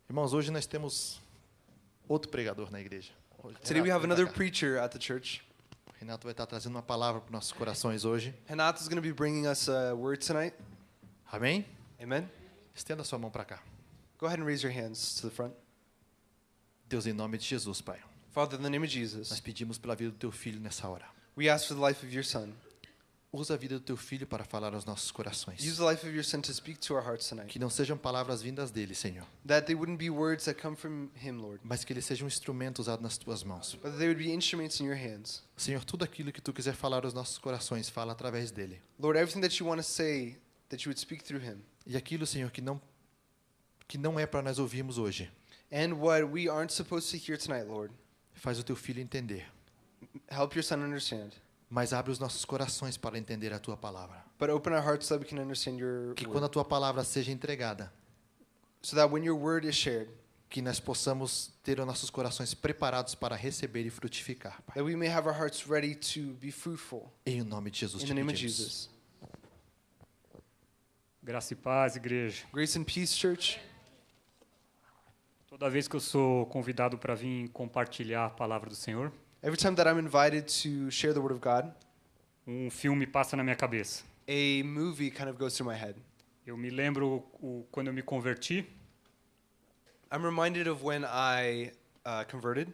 Irmãos, hoje nós temos outro pregador na igreja. Today we have Renato, another vem pra cá. preacher at the church. Renato vai estar trazendo uma palavra para nossos corações hoje. Renato is going to be bringing us a word tonight. Amém? Amen. Estenda sua mão para cá. Go ahead and raise your hands to the front. Deus, em nome de Jesus, Pai, Father, in the name of nós Jesus, pedimos pela vida do Teu Filho nessa hora. we ask for the life of your son. Usa a vida do Teu Filho para falar aos nossos corações. Use the life of your son to speak to our hearts tonight. Que não sejam palavras vindas dele, Senhor, That they wouldn't be words that come from him, Lord, mas que ele seja um instrumento usado nas Tuas mãos. but that they would be instruments in your hands. Senhor, tudo aquilo que Tu quiser falar aos nossos corações, fala através dele. Lord, everything that you want to say, that you would speak through him. E aquilo, Senhor, que não é para nós ouvirmos hoje, And what we aren't supposed to hear tonight, Lord, faz o Teu Filho entender. help your son understand. Mas abre os nossos corações para entender a Tua palavra. But open our hearts so that we can understand your Que quando a word. Tua palavra seja entregada, So that when your word is shared, que nós possamos ter os nossos corações preparados para receber e frutificar, Pai. that we may have our hearts ready to be fruitful. Em nome de Jesus In te the name of pedimos. Jesus. Graça e paz, igreja. Grace and peace, church. Toda vez que eu sou convidado para vir compartilhar a palavra do Senhor, Every time that I'm invited to share the word of God, filme passa na minha cabeça. a movie kind of goes through my head. Eu me lembro quando eu me converti, I'm reminded of when I converted,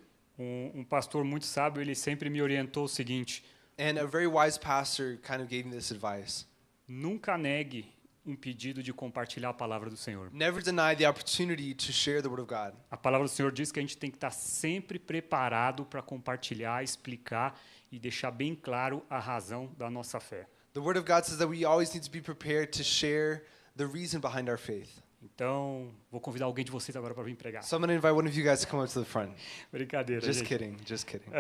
pastor muito sábio, ele sempre me orientou o seguinte: and a very wise pastor kind of gave me this advice. nunca negue um pedido de compartilhar a palavra do Senhor. Never deny the opportunity to share the word of God. A palavra do Senhor diz que a gente tem que estar sempre preparado para compartilhar, explicar e deixar bem claro a razão da nossa fé. The word of God says that we always need to be prepared to share the reason behind our faith. Então, vou convidar alguém de vocês agora para vir pregar. So I'm going to invite one of you guys to come up to the front. Brincadeira, Just gente. kidding, just kidding.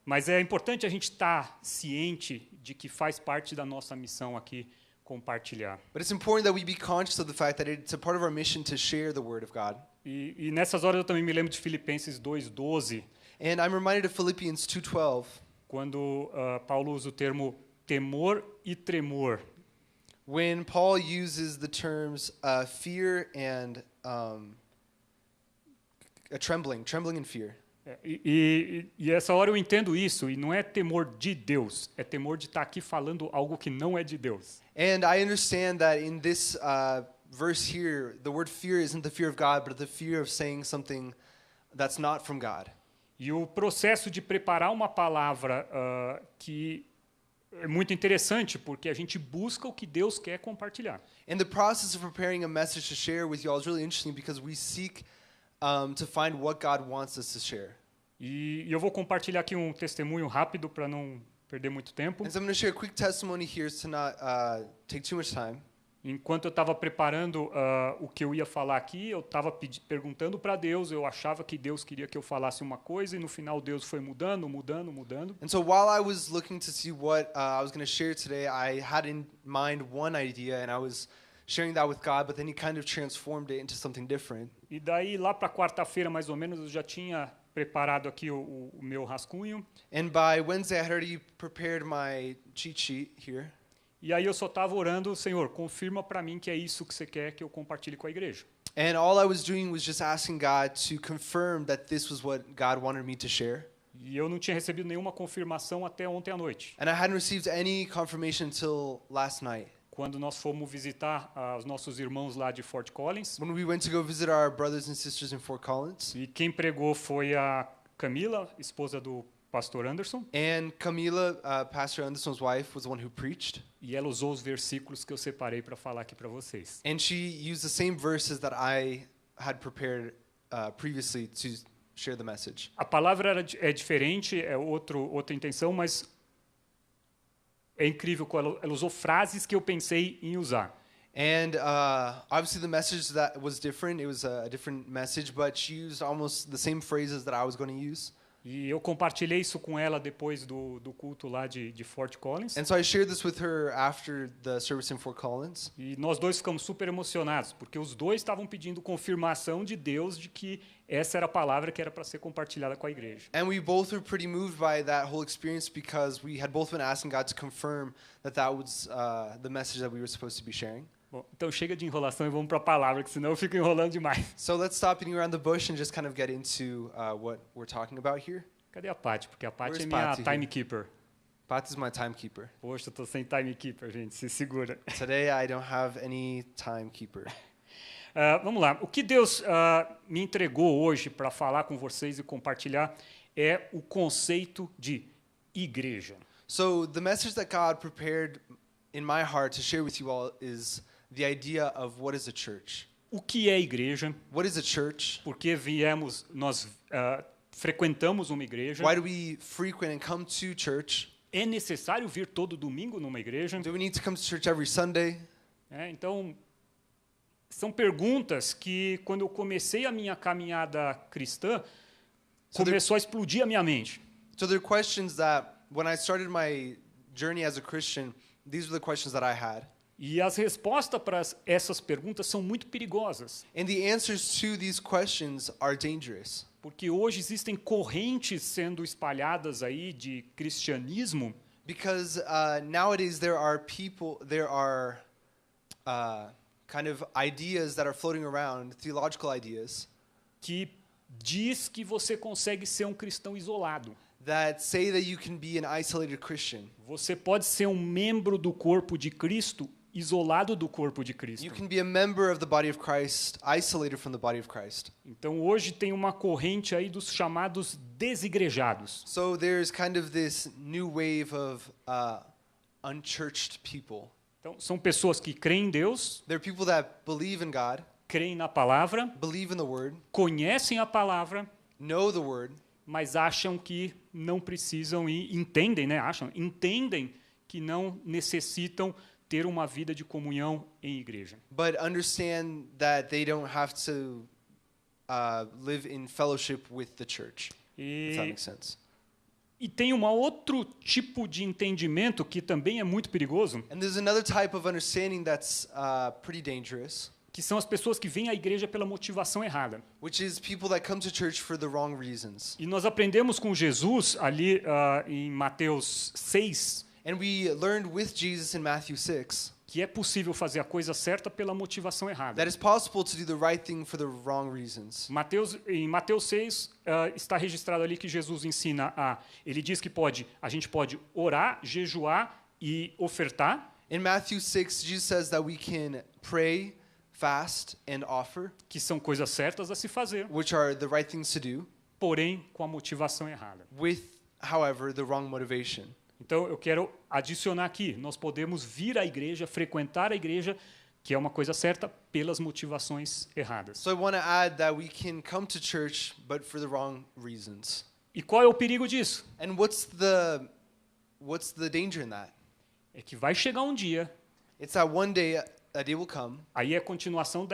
Mas é importante a gente estar ciente de que faz parte da nossa missão aqui compartilhar. But it's important that we be conscious of the fact that it's a part of our mission to share the word of God. E nessas horas eu também me lembro de Filipenses 2:12, And I'm reminded of Philippians 2:12, quando Paulo usa o termo temor e tremor. when Paul uses the terms fear and trembling and fear. E essa hora eu entendo isso, e não é temor de Deus, é temor de estar aqui falando algo que não é de Deus. And I understand that in this verse here, the word fear isn't the fear of God, but the fear of saying something that's not from God. E o processo de preparar uma palavra que é muito interessante, porque a gente busca o que Deus quer compartilhar. And the process of preparing a message to share with you all is really interesting because we seek to find what God wants us to share. E eu vou compartilhar aqui um testemunho rápido para não perder muito tempo. And so I'm going to share a quick testimony here to not take too much time. Enquanto eu estava preparando o que eu ia falar aqui, eu estava perguntando para Deus, eu achava que Deus queria que eu falasse uma coisa, e no final Deus foi mudando. And so while I was looking to see what I was going to share today, I had in mind one idea, and I was sharing that with God, but then He kind of transformed it into something different. E daí, lá para quarta-feira, mais ou menos, eu já tinha preparado aqui o meu rascunho. And by Wednesday, I had already prepared my cheat sheet here. E aí eu só estava orando, Senhor, confirma para mim que é isso que você quer que eu compartilhe com a igreja. And all I was doing was just asking God to confirm that this was what God wanted me to share. E eu não tinha recebido nenhuma confirmação até ontem à noite, And I hadn't received any confirmation until last night. quando nós fomos visitar os nossos irmãos lá de Fort Collins. When we went to go visit our brothers and sisters in Fort Collins. E quem pregou foi a Camila, esposa do pastor Anderson, And Camila, Pastor Anderson's wife, was the one who preached. e ela usou os versículos que eu separei para falar aqui para vocês. And she used the same verses that I had prepared previously to share the message. A palavra é diferente, é outra intenção, mas é incrível como ela usou frases que eu pensei em usar. And obviously the message that was different. It was a different message, but she used almost the same phrases that I was going to use. E eu compartilhei isso com ela depois do culto lá de Fort Collins. And so I shared this with her after the service in Fort Collins. E nós dois ficamos super emocionados, porque os dois estavam pedindo confirmação de Deus de que essa era a palavra que era para ser compartilhada com a igreja. And we both were pretty moved by that whole experience because we had both been asking God to confirm that that was the message that we were supposed to be sharing. Bom, então chega de enrolação e vamos para a palavra, que senão eu fico enrolando demais. So let's stop beating around the bush and just kind of get into what we're talking about here. Cadê a Paty? Porque a Paty Where's é minha Paty here? timekeeper. Pat is my timekeeper. Poxa, eu tô sem timekeeper, gente, se segura. Today I don't have any timekeeper. Vamos lá. O que Deus me entregou hoje para falar com vocês e compartilhar é o conceito de igreja. So the message that God prepared in my heart to share with you all is the idea of what is a church. O que é igreja? What is a church? Porque nós frequentamos uma igreja. Why do we frequent and come to church? É necessário vir todo domingo numa igreja? Do we need to come to church every Sunday? Então, são perguntas que, quando eu comecei a minha caminhada cristã, começou a explodir a minha mente. So there are questions that, when I started my journey as a Christian, these were the questions that I had. E as respostas para essas perguntas são muito perigosas. And the answers to these questions are dangerous. Porque hoje existem correntes sendo espalhadas aí de cristianismo Because nowadays there are kind of ideas that are floating around, theological ideas, que diz que você consegue ser um cristão isolado. that say that you can be an isolated Christian. Você pode ser um membro do corpo de Cristo isolado do corpo de You Cristo. can be a member of the body of Christ, isolated from the body of Christ. Então hoje tem uma corrente aí dos chamados desigrejados. So there's kind of this new wave of unchurched people. Então são pessoas que creem em Deus, There are people that believe in God, creem na palavra, believe in the Word, conhecem a palavra, know the Word, mas acham que não precisam e entendem que não necessitam ter uma vida de comunhão em igreja. but understand that they don't have to live in fellowship with the church. If that E, makes sense. e tem um outro tipo de entendimento que também é muito perigoso, And there's another type of understanding that's pretty dangerous, que são as pessoas que vêm à igreja pela motivação errada. which is people that come to church for the wrong reasons. E nós aprendemos com Jesus ali em Mateus 6 And we learned with Jesus in Matthew 6 que é possível fazer a coisa certa pela motivação errada. that it's possible to do the right thing for the wrong reasons. Em Mateus 6 está registrado ali que Jesus ensina ele diz que a gente pode orar, jejuar e ofertar, In Matthew 6, Jesus says that we can pray, fast, and offer, que são coisas certas a se fazer, which are the right things to do, porém com a motivação errada. with, however, the wrong motivation. Então eu quero adicionar aqui, nós podemos vir à igreja, frequentar a igreja, que é uma coisa certa, pelas motivações erradas. So I want to add that we can come to church, but for the wrong reasons. E qual é o perigo disso? And what's the danger in that? É que vai chegar um dia, It's that one day a day will come, aí é a continuação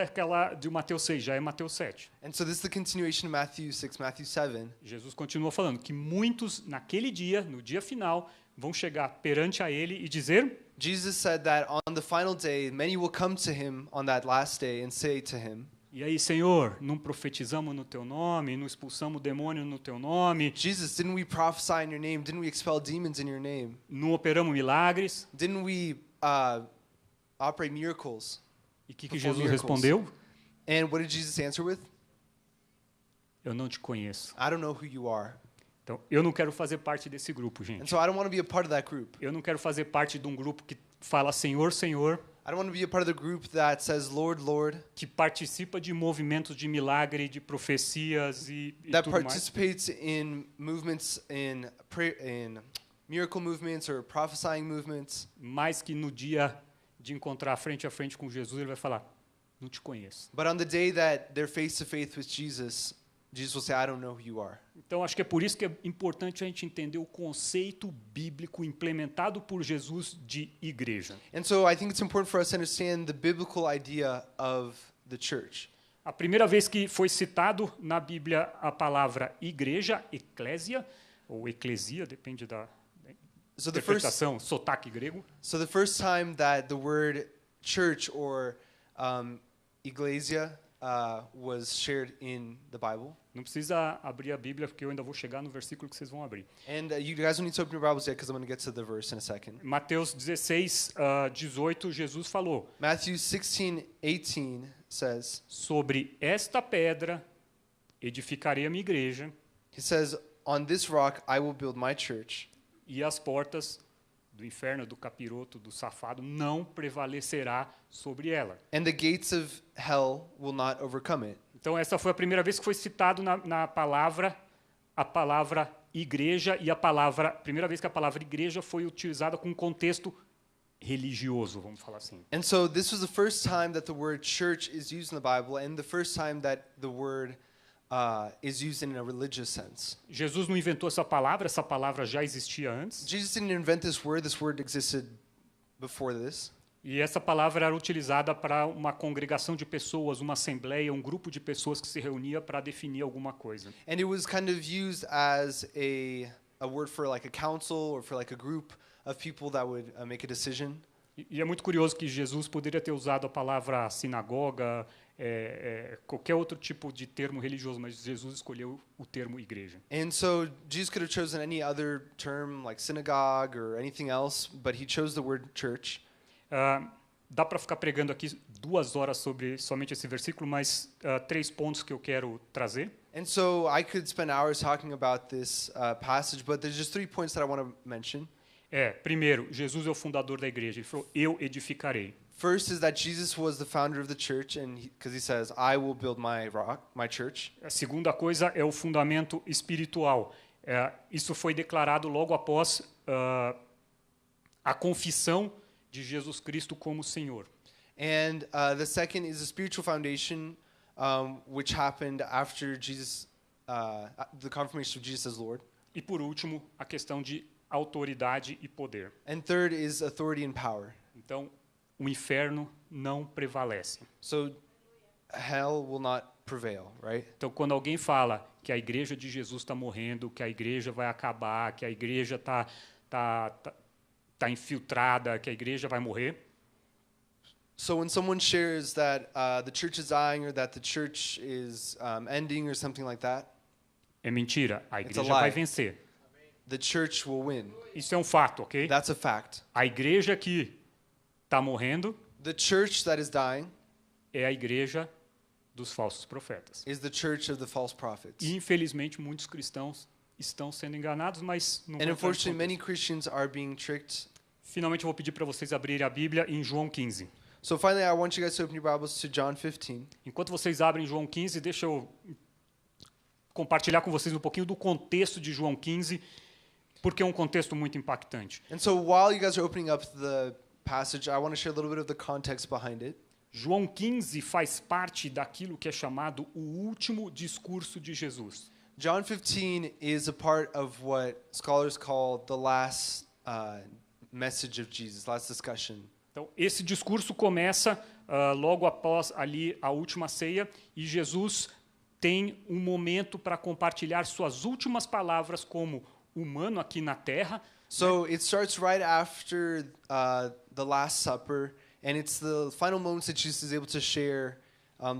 de Mateus 6, já é Mateus 7. and so this is the continuation of Matthew 6, Matthew 7. Jesus continua falando que muitos naquele dia, no dia final, vão chegar perante a ele e dizer: Jesus said that on the final day, many will come to him on that last day and say to him, "E aí, Senhor, não profetizamos no teu nome, não expulsamos demônio no teu nome, Jesus, didn't we prophesy in your name? Didn't we expel demons in your name? não operamos milagres?" Didn't we operate miracles? E o que Perform Jesus miracles. respondeu? And what did Jesus answer with? Eu não te conheço. I don't know who you are. Então, eu não quero fazer parte desse grupo, And gente. so I don't want to be a part of that group. Eu não quero fazer parte de um grupo que fala Senhor, Senhor, I don't want to be a part of the group that says, Lord, Lord, que participa de movimentos de milagre, de profecias e that tudo mais. participates in movements, in miracle movements or prophesying movements, Mas que no dia de encontrar frente a frente com Jesus, ele vai falar: não te conheço. but on the day that they're face to face with Jesus, Jesus will say, I don't know who you are. Então, acho que é por isso que é importante a gente entender o conceito bíblico implementado por Jesus de igreja. And so I think it's important for us to understand the biblical idea of the church. A primeira vez que foi citado na Bíblia a palavra igreja, eclésia, ou eclesia, depende da So the interpretação, sotaque grego, first time that the word church or iglesia was shared in the Bible. Não precisa abrir a Bíblia, porque eu ainda vou chegar no versículo que vocês vão abrir. And you guys don't need to open your Bibles yet because I'm going to get to the verse in a second. Mateus 16, 18, Jesus falou: Matthew 16:18 says, sobre esta pedra edificarei a minha igreja, he says, "On this rock I will build my church, e as portas do inferno, do capiroto, do safado não prevalecerá sobre ela. and the gates of hell will not overcome it." Então essa foi a primeira vez que foi citado na palavra a palavra igreja, e primeira vez que a palavra igreja foi utilizada com um contexto religioso, vamos falar assim. And so this was the first time that the word church is used in the Bible, and the first time that the word is used in a religious sense. Jesus não inventou essa palavra já existia antes. Jesus didn't invent this word existed before this. E essa palavra era utilizada para uma congregação de pessoas, uma assembleia, um grupo de pessoas que se reunia para definir alguma coisa. And it was kind of used as a word for like a council or for like a group of people that would make a decision. E é muito curioso que Jesus poderia ter usado a palavra sinagoga, qualquer outro tipo de termo religioso, mas Jesus escolheu o termo igreja. And so Jesus could have chosen any other term like synagogue or anything else, but he chose the word church. Dá para ficar pregando aqui 2 horas sobre somente esse versículo, mas 3 pontos que eu quero trazer. And so I could spend hours talking about this passage, but there's just 3 points that I want to mention. Primeiro, Jesus é o fundador da igreja. Ele falou: eu edificarei. First is that Jesus was the founder of the church, and because he says, "I will build my church." A segunda coisa é o fundamento espiritual. Isso foi declarado logo após a confissão de Jesus Cristo como Senhor. And the second is the spiritual foundation, which happened after Jesus, the confirmation of Jesus as Lord. E por último, a questão de autoridade e poder. And third is authority and power. Então, o inferno não prevalece. So hell will not prevail, right? Então, quando alguém fala que a igreja de Jesus está morrendo, que a igreja vai acabar, que a igreja está infiltrada, que a igreja vai morrer, So when someone shares that the church is dying or that the church is ending or something like that, é mentira. A It's a igreja vai lie. vencer. the church will win. Isso é um fato, ok? That's a fact. A igreja que está morrendo The church that is dying é a igreja dos falsos profetas. is the church of the false prophets. E, infelizmente, muitos cristãos estão sendo enganados, mas não And vou entrar nesse unfortunately, many contexto. Christians are being tricked. Finalmente, eu vou pedir para vocês abrirem a Bíblia em João 15. So finally, I want you guys to open your Bibles to John 15. Enquanto vocês abrem João 15, deixa eu compartilhar com vocês um pouquinho do contexto de João 15, porque é um contexto muito impactante. And so while you guys are opening up the passage, I want to share a little bit of the context behind it. João 15 faz parte daquilo que é chamado o último discurso de Jesus. John 15 is a part of what scholars call the last message of Jesus, last discussion. Então, esse discurso começa logo após ali a última ceia, e Jesus tem um momento para compartilhar suas últimas palavras como humano aqui na terra. So it starts right after the Last Supper, and it's the final moments that Jesus is able to share,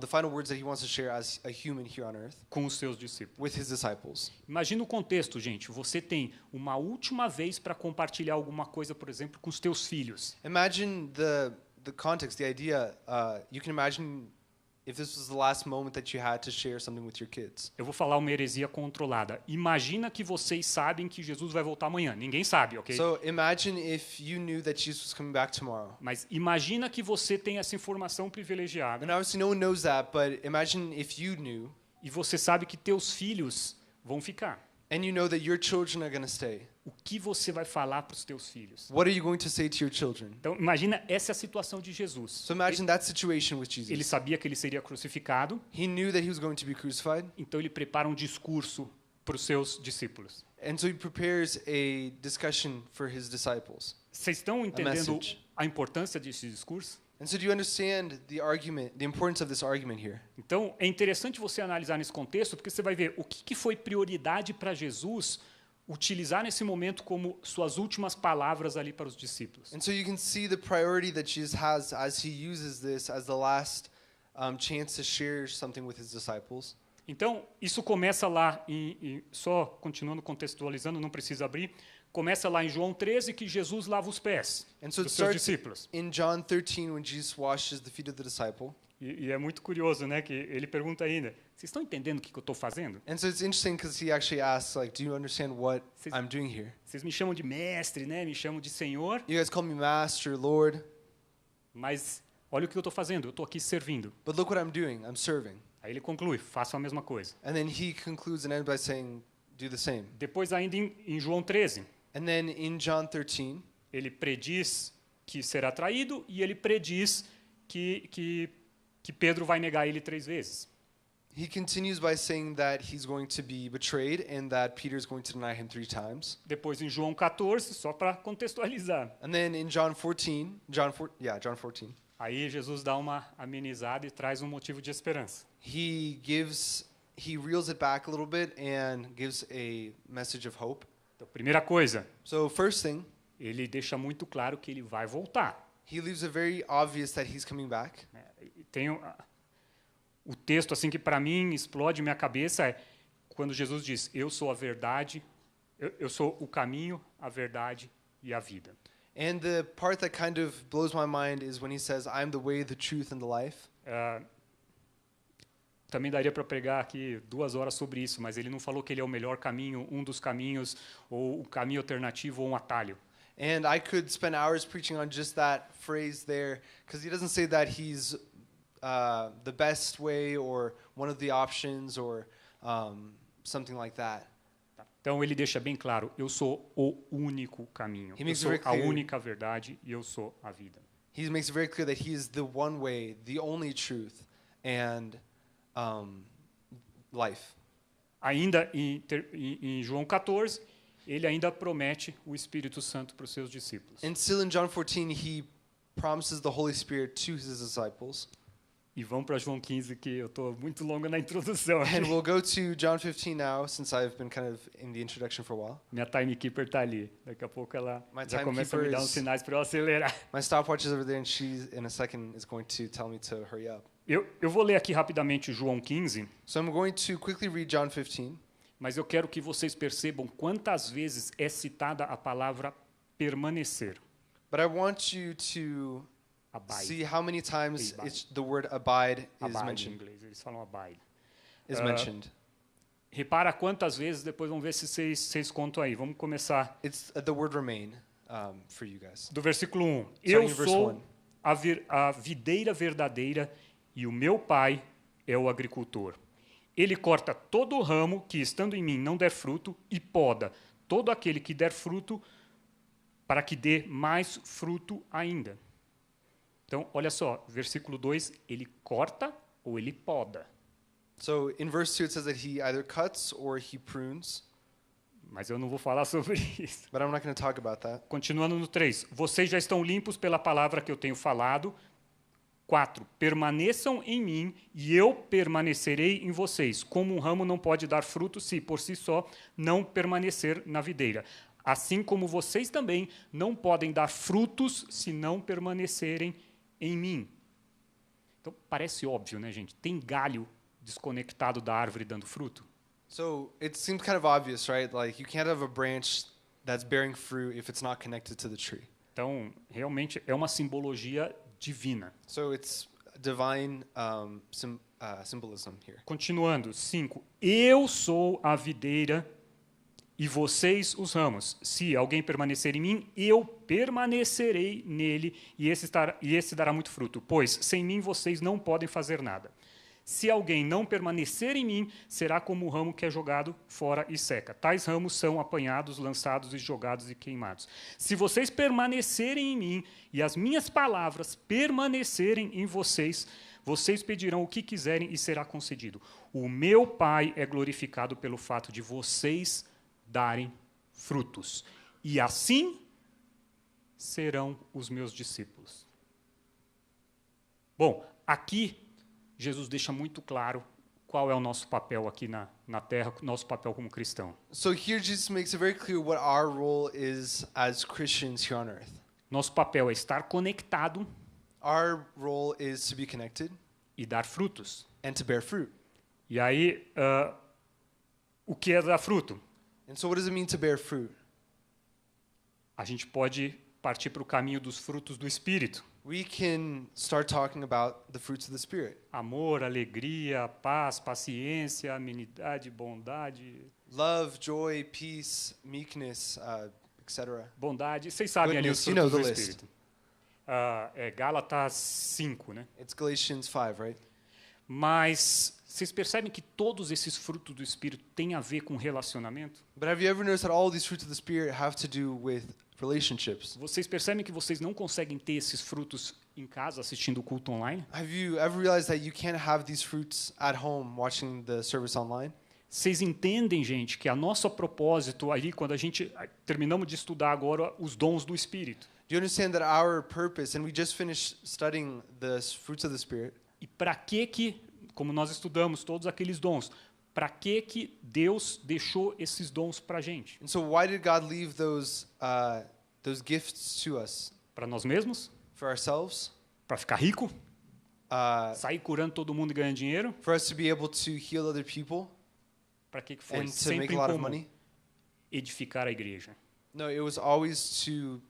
the final words that he wants to share as a human here on earth Com os seus discípulos. with his disciples. Imagina o contexto, gente. Você tem uma última vez para compartilhar alguma coisa, por exemplo, com os teus filhos. Imagine the context, the idea. You can imagine if this was the last moment that you had to share something with your kids. Eu vou falar uma heresia controlada. Imagina que vocês sabem que Jesus vai voltar amanhã. Ninguém sabe, ok? So imagine if you knew that Jesus was coming back tomorrow. Mas imagina que você tem essa informação privilegiada And obviously no one knows that, but imagine if you knew e você sabe que teus filhos vão ficar. and you know that your children are going to stay. O que você vai falar para os teus filhos? What are you going to say to your children? Então, imagina essa é a situação de Jesus. So imagine that situation with Ele Jesus. sabia que ele seria crucificado, He knew that he was going to be crucified, então ele prepara um discurso para os seus discípulos. and so he prepares a discussion for his disciples. Vocês estão entendendo message. a importância desse discurso? And so do you understand the argument, the importance of this argument here? Então, é interessante você analisar nesse contexto, porque você vai ver o que foi prioridade para Jesus utilizar nesse momento como suas últimas palavras ali para os discípulos. And so you can see the priority that Jesus has as he uses this as the last chance to share something with his disciples. Então, isso começa lá, só continuando contextualizando, não precisa abrir, começa lá em João 13, que Jesus lava os pés And so it dos seus starts discípulos. in John 13 when Jesus washes the feet of the disciple. E é muito curioso, né, que ele pergunta ainda, vocês estão entendendo o que eu estou fazendo? And so it's interesting because he actually asks, like, do you understand what I'm doing here? Vocês me chamam de mestre, né, me chamam de Senhor, You guys call me Master, Lord, mas olha o que eu estou fazendo, eu estou aqui servindo. but look what I'm doing. I'm serving. Aí ele conclui, façam a mesma coisa. And then he concludes and ends by saying, do the same. Depois ainda em João 13, And then in John 13, ele prediz que será traído e ele prediz que Pedro vai negar ele 3 vezes. he continues by saying that he's going to be betrayed and that Peter's going to deny him 3 times. Depois em João 14, só para contextualizar. And then in John 14, Aí Jesus dá uma amenizada e traz um motivo de esperança. he reels it back a little bit and gives a message of hope. Então, primeira coisa, So first thing, ele deixa muito claro que ele vai voltar. he leaves it very obvious that he's coming back. E tem o texto assim que para mim explode minha cabeça é quando Jesus diz: "Eu sou a verdade, eu sou o caminho, a verdade e a vida". And the part that kind of blows my mind is when he says, I'm the way, the truth, and the life. Também daria para pregar aqui 2 horas sobre isso, mas ele não falou que ele é o melhor caminho, um dos caminhos, ou o caminho alternativo ou um atalho. And I could spend hours preaching on just that phrase there, because he doesn't say that he's the best way or one of the options or something like that. Então ele deixa bem claro: eu sou o único caminho, He eu makes sou very a clear. única verdade e eu sou a vida. He makes it very clear that he is the one way, the only truth, and life. Ainda em João 14, ele ainda promete o Espírito Santo para os seus discípulos. And still in John 14, he promises the Holy Spirit to his disciples. E vamos para João 15, que eu estou muito longo na introdução. And we'll go to John 15 now, since I've been kind of in the introduction for a while. Minha timekeeper está ali. Daqui a pouco ela My já começa a me timekeeper dar is- uns sinais para eu acelerar. My stopwatch is over there, and she, in a second, is going to tell me to hurry up. Eu vou ler aqui rapidamente João 15, So I'm going to quickly read John 15, mas eu quero que vocês percebam quantas vezes é citada a palavra permanecer. but I want you to Abide. see how many times Abide. the word abide is Abide em mentioned. inglês, eles falam abide. Is Uh, mentioned. Repara quantas vezes, depois vamos ver se vocês contam aí. Vamos começar It's the word remain for you guys. do versículo 1. Starting Eu in verse sou 1. a videira verdadeira e o meu pai é o agricultor. Ele corta todo o ramo que, estando em mim, não der fruto e poda todo aquele que der fruto para que dê mais fruto ainda. Então, olha só, versículo 2, ele corta ou ele poda. So in verse 2, it says that he either cuts or he prunes, Mas eu não vou falar sobre isso. but I'm not going to talk about that. Continuando no 3. Vocês já estão limpos pela palavra que eu tenho falado. 4. Permaneçam em mim e eu permanecerei em vocês. Como um ramo não pode dar fruto se, por si só, não permanecer na videira. Assim como vocês também não podem dar frutos se não permanecerem em mim. Então, parece óbvio, né, gente? Tem galho desconectado da árvore dando fruto? So it seems kind of obvious, right? Like you can't have a branch that's bearing fruit if it's not connected to the tree. Então, realmente é uma simbologia divina. So it's divine symbolism here. Continuando, 5. Eu sou a videira e vocês os ramos. Se alguém permanecer em mim, eu permanecerei nele e esse dará muito fruto. Pois sem mim vocês não podem fazer nada. Se alguém não permanecer em mim, será como o ramo que é jogado fora e seca. Tais ramos são apanhados, lançados e jogados e queimados. Se vocês permanecerem em mim e as minhas palavras permanecerem em vocês, vocês pedirão o que quiserem e será concedido. O meu Pai é glorificado pelo fato de vocês darem frutos. E assim serão os meus discípulos. Bom, aqui Jesus deixa muito claro qual é o nosso papel aqui na Terra, nosso papel como cristão. So here Jesus makes it very clear what our role is as Christians here on earth. Nosso papel é estar conectado Our role is to be connected e dar frutos. and to bear fruit. E aí, o que é dar fruto? And so what does it mean to bear fruit? A gente pode partir para o caminho dos frutos do Espírito. We can start talking about the fruits of the Spirit. Amor, alegria, paz, paciência, amenidade, bondade. Love, joy, peace, meekness, etc. Bondade, vocês sabem ali os Goodness, you know frutos do the list. Espírito. É Gálatas 5, né? It's Galatians 5, right? Mas vocês percebem que todos esses frutos do Espírito têm a ver com relacionamento? But have you ever noticed that all these fruits of the Spirit have to do with relationships? Vocês percebem que vocês não conseguem ter esses frutos em casa assistindo o culto online? Have you ever realized that you can't have these fruits at home watching the service online? Vocês entendem, gente, que a nosso propósito ali, quando a gente terminamos de estudar agora os dons do Espírito, Do you understand that our purpose, and we just finished studying the fruits of the Spirit, e para que, como nós estudamos todos aqueles dons, para que Deus deixou esses dons para a gente? and so why did God leave those gifts to us? Para nós mesmos? For ourselves? Para ficar rico? Uh, Sair curando todo mundo e ganhando dinheiro? for us to be able to heal other people Para que foi? and to Sempre make em a lot of comum. money? Edificar a igreja. No, it was always to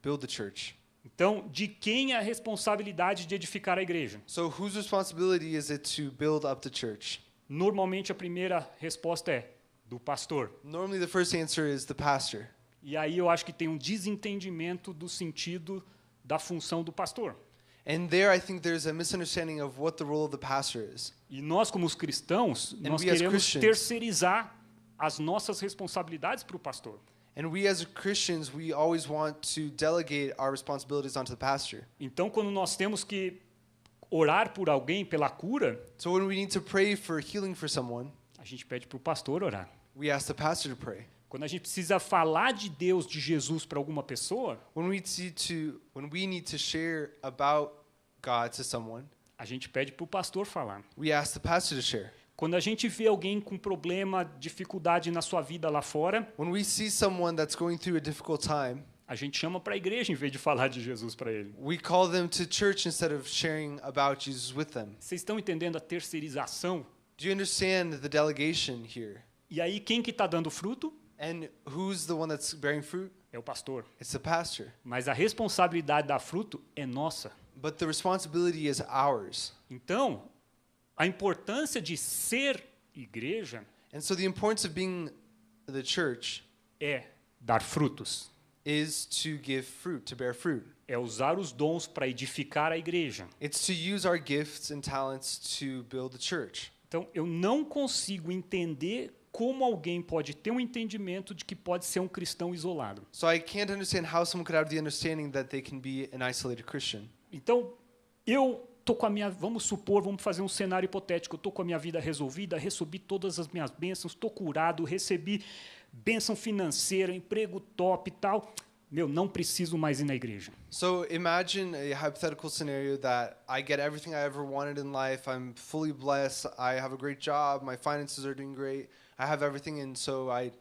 build the church. Então, de quem é a responsabilidade de edificar a igreja? So whose responsibility is it to build up the church? Normalmente a primeira resposta é do pastor. Normally the first answer is the pastor. E aí eu acho que tem um desentendimento do sentido da função do pastor. And there I think there's a misunderstanding of what the role of the pastor is. E nós, como os cristãos, nós we as queremos Christians- terceirizar as nossas responsabilidades para o pastor. And we as Christians, we always want to delegate our responsibilities onto the pastor. Então, quando nós temos que orar por alguém pela cura, So when we need to pray for healing for someone, a gente pede para o pastor orar. we ask the pastor to pray. Quando a gente precisa falar de Deus, de Jesus para alguma pessoa, When we need to share about God to someone, a gente pede para o pastor falar. we ask the pastor to share. Quando a gente vê alguém com problema, dificuldade na sua vida lá fora, When we see someone that's going through a difficult time, a gente chama para a igreja em vez de falar de Jesus para ele. we call them to church instead of sharing about Jesus with them. Vocês estão entendendo a terceirização? Do you understand the delegation here? E aí quem que está dando fruto? And who's the one that's bearing fruit? É o pastor. It's the pastor. Mas a responsabilidade da fruto é nossa. But the responsibility is ours. Então, a importância de ser igreja And so the importance of being the church é dar frutos. is to give fruit, to bear fruit. É usar os dons para edificar a igreja. It's to use our gifts and talents to build the church. Então, eu não consigo entender como alguém pode ter um entendimento de que pode ser um cristão isolado. So I can't understand how someone could have the understanding that they can be an isolated Christian. Então, eu tô com a minha, vamos fazer um cenário hipotético, eu tô com a minha vida resolvida, recebi todas as minhas bênçãos, estou curado, recebi bênção financeira, emprego top e tal. Meu, não preciso mais ir na igreja. So imagine a hypothetical scenario that I get everything I ever wanted in life. I'm fully blessed. I have a great job. My finances are doing great. I have everything, and so I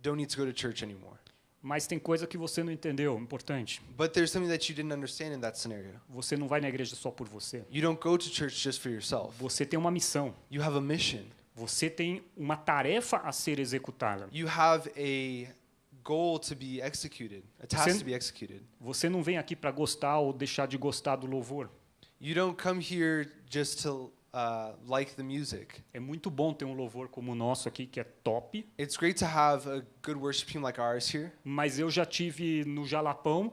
don't need to go to church anymore. Mas tem coisa que você não entendeu, importante. But there's something that you didn't understand in that scenario. Você não vai na igreja só por você. You don't go to church just for yourself. Você tem uma missão. You have a mission. Você tem uma tarefa a ser executada. You have a goal to be executed, a task Você- to be executed. Você não vem aqui para gostar ou deixar de gostar do louvor. You don't come here just to like the music. É muito bom ter um louvor como o nosso aqui, que é top, It's great to have a good worship team like ours here. mas eu já tive no Jalapão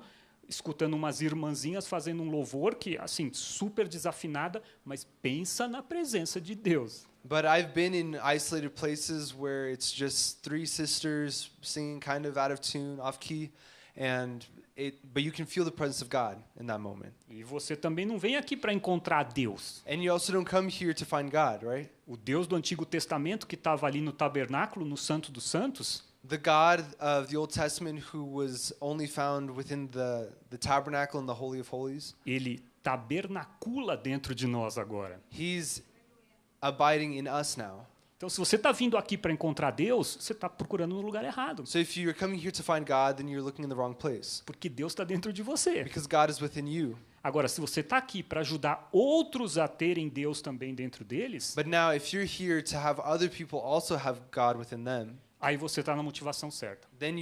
escutando umas irmãzinhas fazendo um louvor que, assim, super desafinada, mas pensa na presença de Deus. But I've been in isolated places where it's just three sisters singing kind of out of tune, off key, but you can feel the presence of God in that moment. E você também não vem aqui para encontrar Deus. And you also don't come here to find God, right? O Deus do Antigo Testamento que estava ali no tabernáculo, no Santo dos Santos, The God of the Old Testament who was only found within the tabernacle and the Holy of Holies, ele tabernacula dentro de nós agora. He's abiding in us now. Então, se você está vindo aqui para encontrar Deus, você está procurando no lugar errado, So if you're coming here to find God, then you're looking in the wrong place. porque Deus está dentro de você. Because God is within you. Agora, se você está aqui para ajudar outros a terem Deus também dentro deles, But now, if you're here to have other people also have God within them, aí você está na motivação certa. then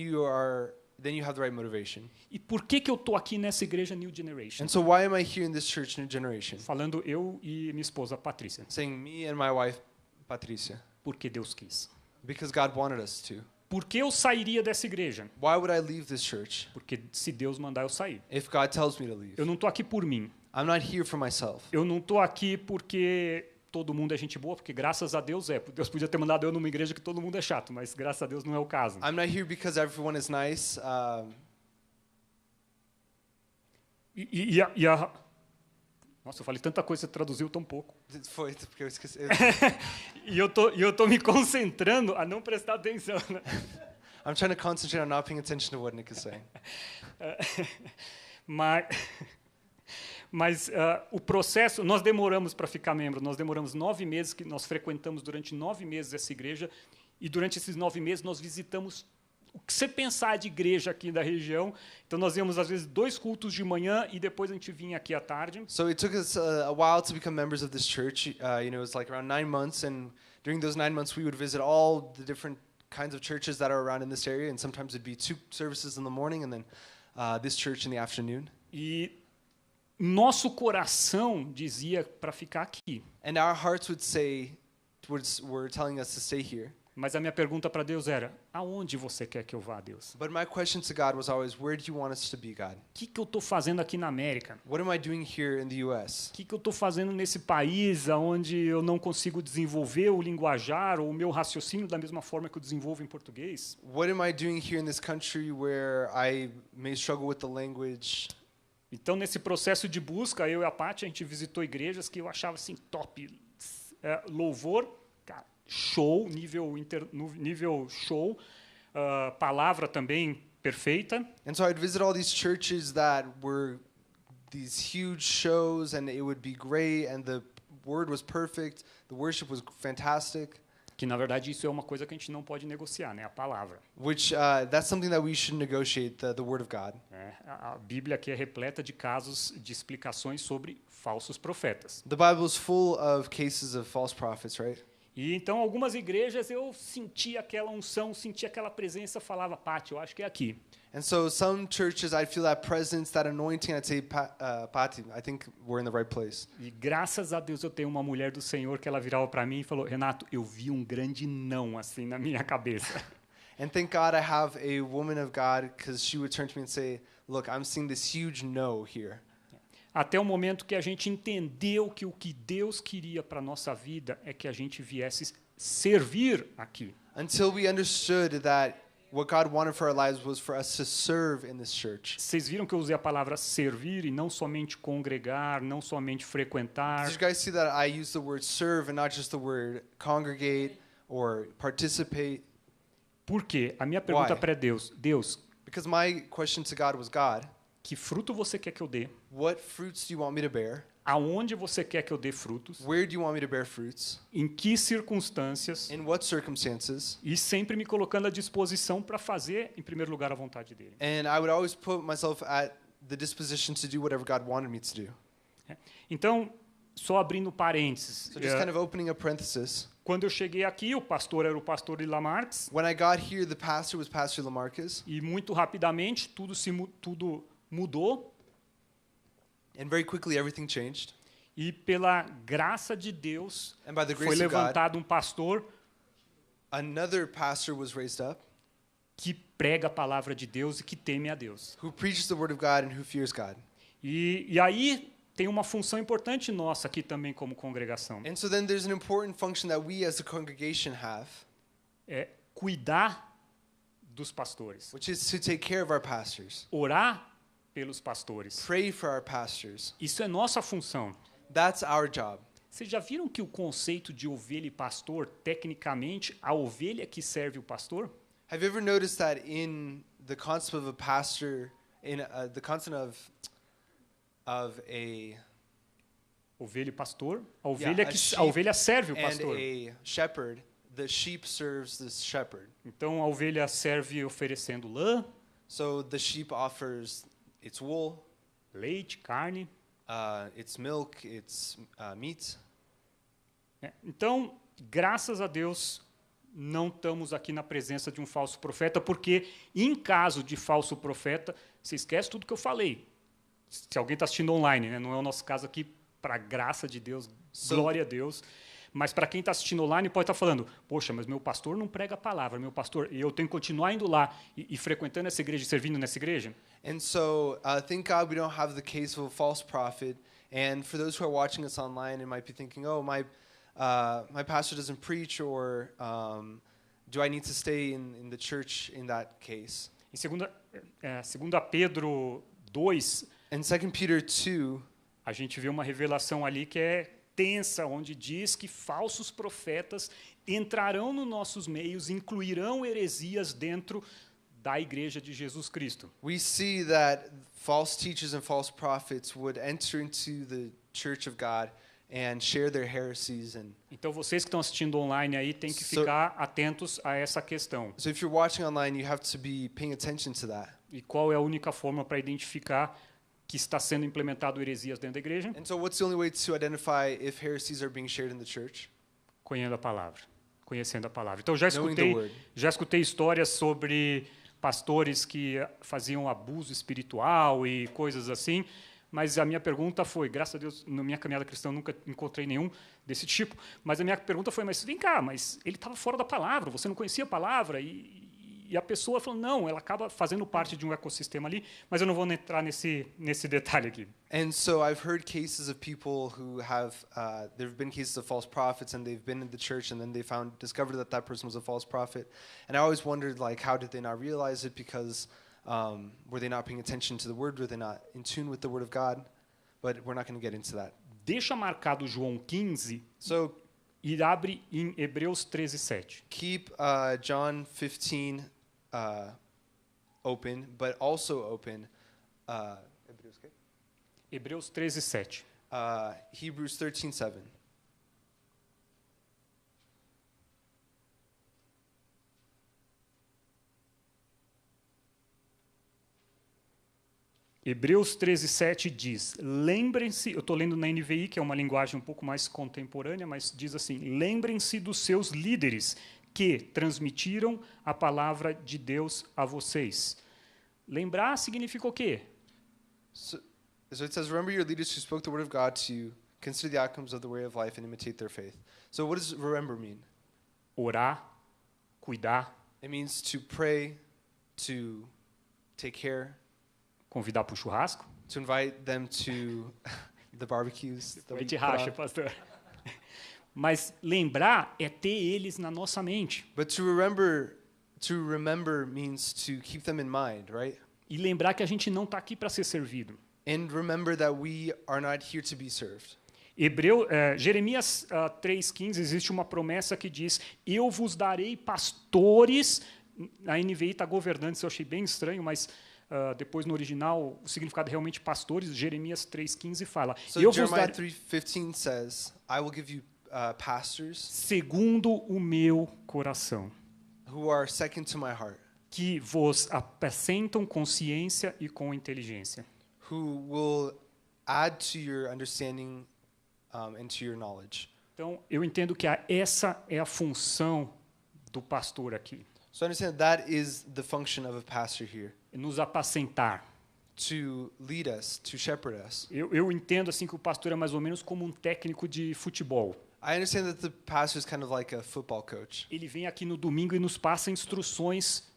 you have the right motivation. E por que eu estou aqui nessa igreja New Generation? And so why am I here in this church, New Generation? Falando eu e minha esposa Patrícia. Saying me and my wife, Patricia. Porque Deus quis. Because God wanted us to. Por que eu sairia dessa igreja? Why would I leave this church Porque se Deus mandar eu sair. if God tells me to leave? Eu não estou aqui por mim. I'm not here for myself. Eu não estou aqui porque todo mundo é gente boa, porque graças a Deus é. Deus podia ter mandado eu numa igreja que todo mundo é chato, mas graças a Deus não é o caso. I'm not here because everyone is nice. Nossa, eu falei tanta coisa, você traduziu tão pouco. Foi porque eu esqueci. E eu tô me concentrando a não prestar atenção. Né? I'm trying to concentrate on not paying attention to what Nick is saying. Mas o processo, nós demoramos para ficar membro, nós demoramos 9 meses, que nós frequentamos durante 9 meses essa igreja, e durante esses 9 meses nós visitamos o que você pensar de igreja aqui da região. Então nós íamos às vezes 2 cultos de manhã e depois a gente vinha aqui à tarde. So it took us a while to become members of this church. It was like around 9 months, and during those 9 months we would visit all the different kinds of churches that are around in this area, and sometimes it'd be 2 services in the morning and then this church in the afternoon. E nosso coração dizia para ficar aqui. And our hearts would say, were telling us to stay here. Mas a minha pergunta para Deus era: aonde você quer que eu vá, Deus? But my question to God was always, where do you want us to be, God? O que eu estou fazendo aqui na América? What am I doing here in the U.S.? O que eu estou fazendo nesse país onde eu não consigo desenvolver o linguajar ou o meu raciocínio da mesma forma que eu desenvolvo em português? What am I doing here in this country where I may struggle with the language? Então, nesse processo de busca, eu e a Paty, a gente visitou igrejas que eu achava assim top. Louvor, cara, show, nível show. Palavra também perfeita. And so I'd visit all these churches that were these huge shows, and it would be great, and the word was perfect, the worship was fantastic. Que, na verdade, isso é uma coisa que a gente não pode negociar, né? A palavra. Which, that's something that we should negotiate, the word of God. A Bíblia aqui é repleta de casos, de explicações sobre falsos profetas. The Bible is full of cases of false prophets, right? E então, algumas igrejas eu sentia aquela unção, sentia aquela presença, falava, Paty, eu acho que é aqui. And so some churches, I'd feel that presence, that anointing, I'd say, Pati, I think we're in the right place. E graças a Deus eu tenho uma mulher do Senhor que ela virava para mim e falou, Renato, eu vi um grande não assim na minha cabeça. And thank God I have a woman of God, because she would turn to me and say, look, I'm seeing this huge no here. Até o momento que a gente entendeu que o que Deus queria para a nossa vida é que a gente viesse servir aqui. Until we understood that what God wanted for our lives was for us to serve in this church. Vocês viram que eu usei a palavra servir e não somente congregar, não somente frequentar. Did you guys see that I used the word serve and not just the word congregate or participate? Por quê? A minha pergunta Why? para Deus, Because my question to God was, God, que fruto você quer que eu dê? what fruits do you want me to bear? Aonde você quer que eu dê frutos? Where do you want me to bear fruits? Em que circunstâncias? In what circumstances? E sempre me colocando à disposição para fazer, em primeiro lugar, a vontade dele. And I would always put myself at the disposition to do whatever God wanted me to do. Então, só abrindo parênteses. So just kind of opening a parenthesis. Quando eu cheguei aqui, o pastor era o pastor de Lamarques. When I got here, the pastor was Pastor Lamarcus. E muito rapidamente tudo mudou. And very quickly, everything changed. E pela graça de Deus, And by the foi grace of God, levantado um pastor another pastor was raised up que prega a palavra de Deus e que teme a Deus. who preaches the word of God and who fears God. E aí tem uma função importante nossa aqui também como congregação. And so then there's an important function that we as a congregation have, É cuidar dos pastores. which is to take care of our pastors, Orar pelos pastores. pray for our pastors. Isso é nossa função. That's our job. Vocês já viram que o conceito de ovelha e pastor, tecnicamente, a ovelha que serve o pastor? Have you ever noticed that in the concept of a pastor, in the concept of a Ovelha e pastor. A Yeah, ovelha serve o and pastor. a shepherd, the sheep serves the shepherd. Então a ovelha serve oferecendo lã, So the sheep offers its wool, leite, carne. It's milk, it's meat. Então, graças a Deus, não estamos aqui na presença de um falso profeta, porque, em caso de falso profeta, você esquece tudo que eu falei. Se alguém está assistindo online, né? Não é o nosso caso aqui, para a graça de Deus, glória a Deus. Mas para quem está assistindo online, pode estar falando, poxa, mas meu pastor não prega a palavra, meu pastor, e eu tenho que continuar indo lá e frequentando essa igreja, servindo nessa igreja? And so, thank God we don't have the case of a false prophet. And for those who are watching us online and might be thinking, oh, my pastor doesn't preach, or do I need to stay in the church in that case? Em 2 Pedro 2, In 2 Peter 2, a gente vê uma revelação ali que é tensa, onde diz que falsos profetas entrarão nos nossos meios, incluirão heresias dentro da igreja de Jesus Cristo. we see that false teachers and false prophets would enter into the church of God and share their heresies. And Então, vocês que estão assistindo online aí têm que So- ficar atentos a essa questão. so if you're watching online, you have to be paying attention to that. E qual é a única forma para identificar que está sendo implementado heresias dentro da igreja? And so what's the only way to identify if heresies are being shared in the church? Conhecendo a palavra. Conhecendo a palavra. Então, já Knowing the word. escutei histórias sobre pastores que faziam abuso espiritual e coisas assim, mas a minha pergunta foi, graças a Deus, na minha caminhada cristã eu nunca encontrei nenhum desse tipo, mas a minha pergunta foi, mas vem cá, mas ele estava fora da palavra, você não conhecia a palavra? E a pessoa falou, não, ela acaba fazendo parte de um ecossistema ali, mas eu não vou entrar nesse detalhe aqui. And so I've heard cases of people who have, there have been cases of false prophets, and they've been in the church, and then they discovered that person was a false prophet. And I always wondered, like, how did they not realize it? Because were they not paying attention to the word? Were they not in tune with the word of God? But we're not going to get into that. Deixa marcado João 15 So e abre em Hebreus 13:7. keep John 15 open, but also open Hebreus 13:7. Hebrews 13:7. Hebreus 13:7 diz: lembrem-se, eu estou lendo na NVI, que é uma linguagem um pouco mais contemporânea, mas diz assim: lembrem-se dos seus líderes que transmitiram a palavra de Deus a vocês. Lembrar significa o quê? So it says, remember your leaders who spoke the word of God to you, consider the outcomes of the way of life and imitate their faith. So what does remember mean? Orar, cuidar, It means to pray, to take care, convidar para o churrasco. to invite them to the barbecues. that A we gente put racha, on. pastor. Mas lembrar é ter eles na nossa mente. But to remember means to keep them in mind, right? E lembrar que a gente não está aqui para ser servido. And remember that we are not here to be served. Jeremias 3,15, existe uma promessa que diz: eu vos darei pastores. A NVI está governantes, eu achei bem estranho, mas depois no original o significado é realmente pastores. Jeremias 3,15 fala: So eu vos Jeremiah darei 3:15 says, I will give you pastors segundo o meu coração, who are second to my heart, que vos apacentam com ciência e com inteligência. who will add to your understanding and to your knowledge. Então, eu entendo que essa é a função do pastor aqui, So understand that is the function of a pastor here, nos apacentar. to lead us, to shepherd us. Eu entendo assim que o pastor é mais ou menos como um técnico de futebol. I understand that the pastor is kind of like a football coach. Ele vem aqui no domingo e nos passa instruções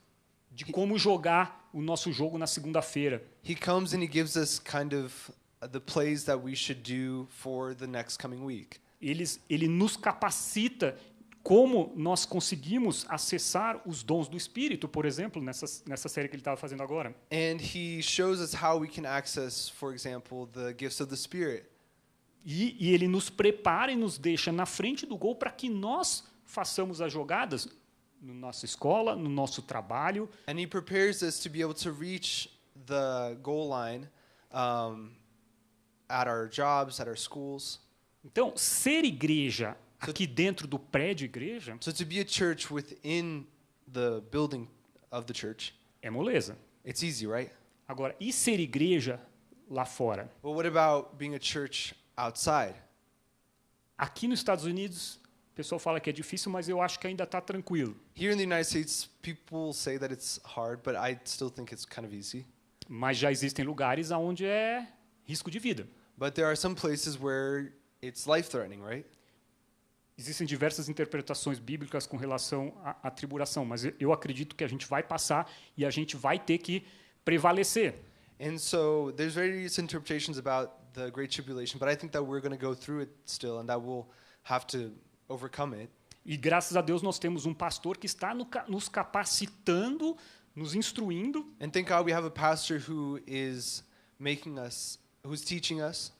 de como jogar o nosso jogo na segunda-feira. He comes and he gives us kind of the plays that we should do for the next coming week. Ele nos capacita como nós conseguimos acessar os dons do Espírito, por exemplo, nessa série que ele estava fazendo agora. And he shows us how we can access, for example, the gifts of the Spirit. E ele nos prepara e nos deixa na frente do gol para que nós façamos as jogadas na nossa escola, no nosso trabalho. And he prepares us to be able to reach the goal line at our jobs, at our schools. Então, ser igreja aqui dentro do prédio igreja So to be a church within the building of the church, é moleza. it's easy, right? Agora, e ser igreja lá fora. Well, what about being a church outside? Aqui nos Estados Unidos, o pessoal fala que é difícil, mas eu acho que ainda está tranquilo. Here in the United States, people say that it's hard, but I still think it's kind of easy. Mas já existem lugares onde é risco de vida. But there are some places where it's life-threatening, right? Existem diversas interpretações bíblicas com relação à tribulação, mas eu acredito que a gente vai passar e a gente vai ter que prevalecer. And so there's various interpretations about the Great Tribulation, but I think that we're going to go through it still and that we'll have to overcome it. E graças a Deus nós temos um pastor que está nos capacitando, nos instruindo. And thank God we have a pastor who is who's teaching us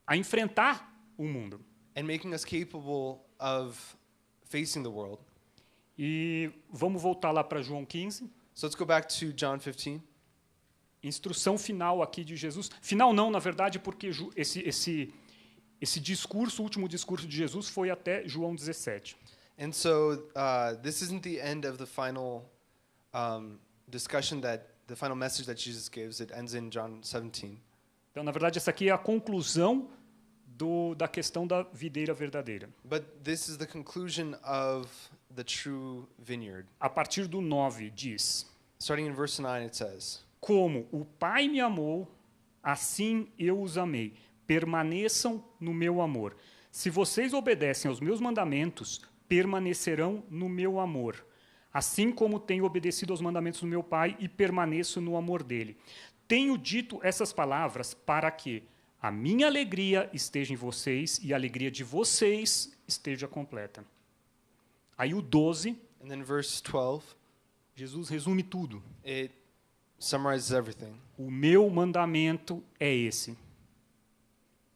A enfrentar o mundo. and making us capable of facing the world. E vamos voltar lá para João 15. So let's go back to John 15. Instrução final aqui de Jesus. Final não, na verdade, porque esse discurso, o último discurso de Jesus, foi até João 17. And so this isn't the end of the final discussion the final message that Jesus gives. It ends in John 17. Então, na verdade, essa aqui é a conclusão da questão da videira verdadeira. But this is the conclusion of the true vineyard. A partir do 9 diz: Starting in verse 9, it says, Como o Pai me amou, assim eu os amei. Permaneçam no meu amor. Se vocês obedecem aos meus mandamentos, permanecerão no meu amor. Assim como tenho obedecido aos mandamentos do meu Pai e permaneço no amor dele. Tenho dito essas palavras para que a minha alegria esteja em vocês e a alegria de vocês esteja completa. Aí o 12, and then verse 12, Jesus resume tudo. it summarizes everything. O meu mandamento é esse: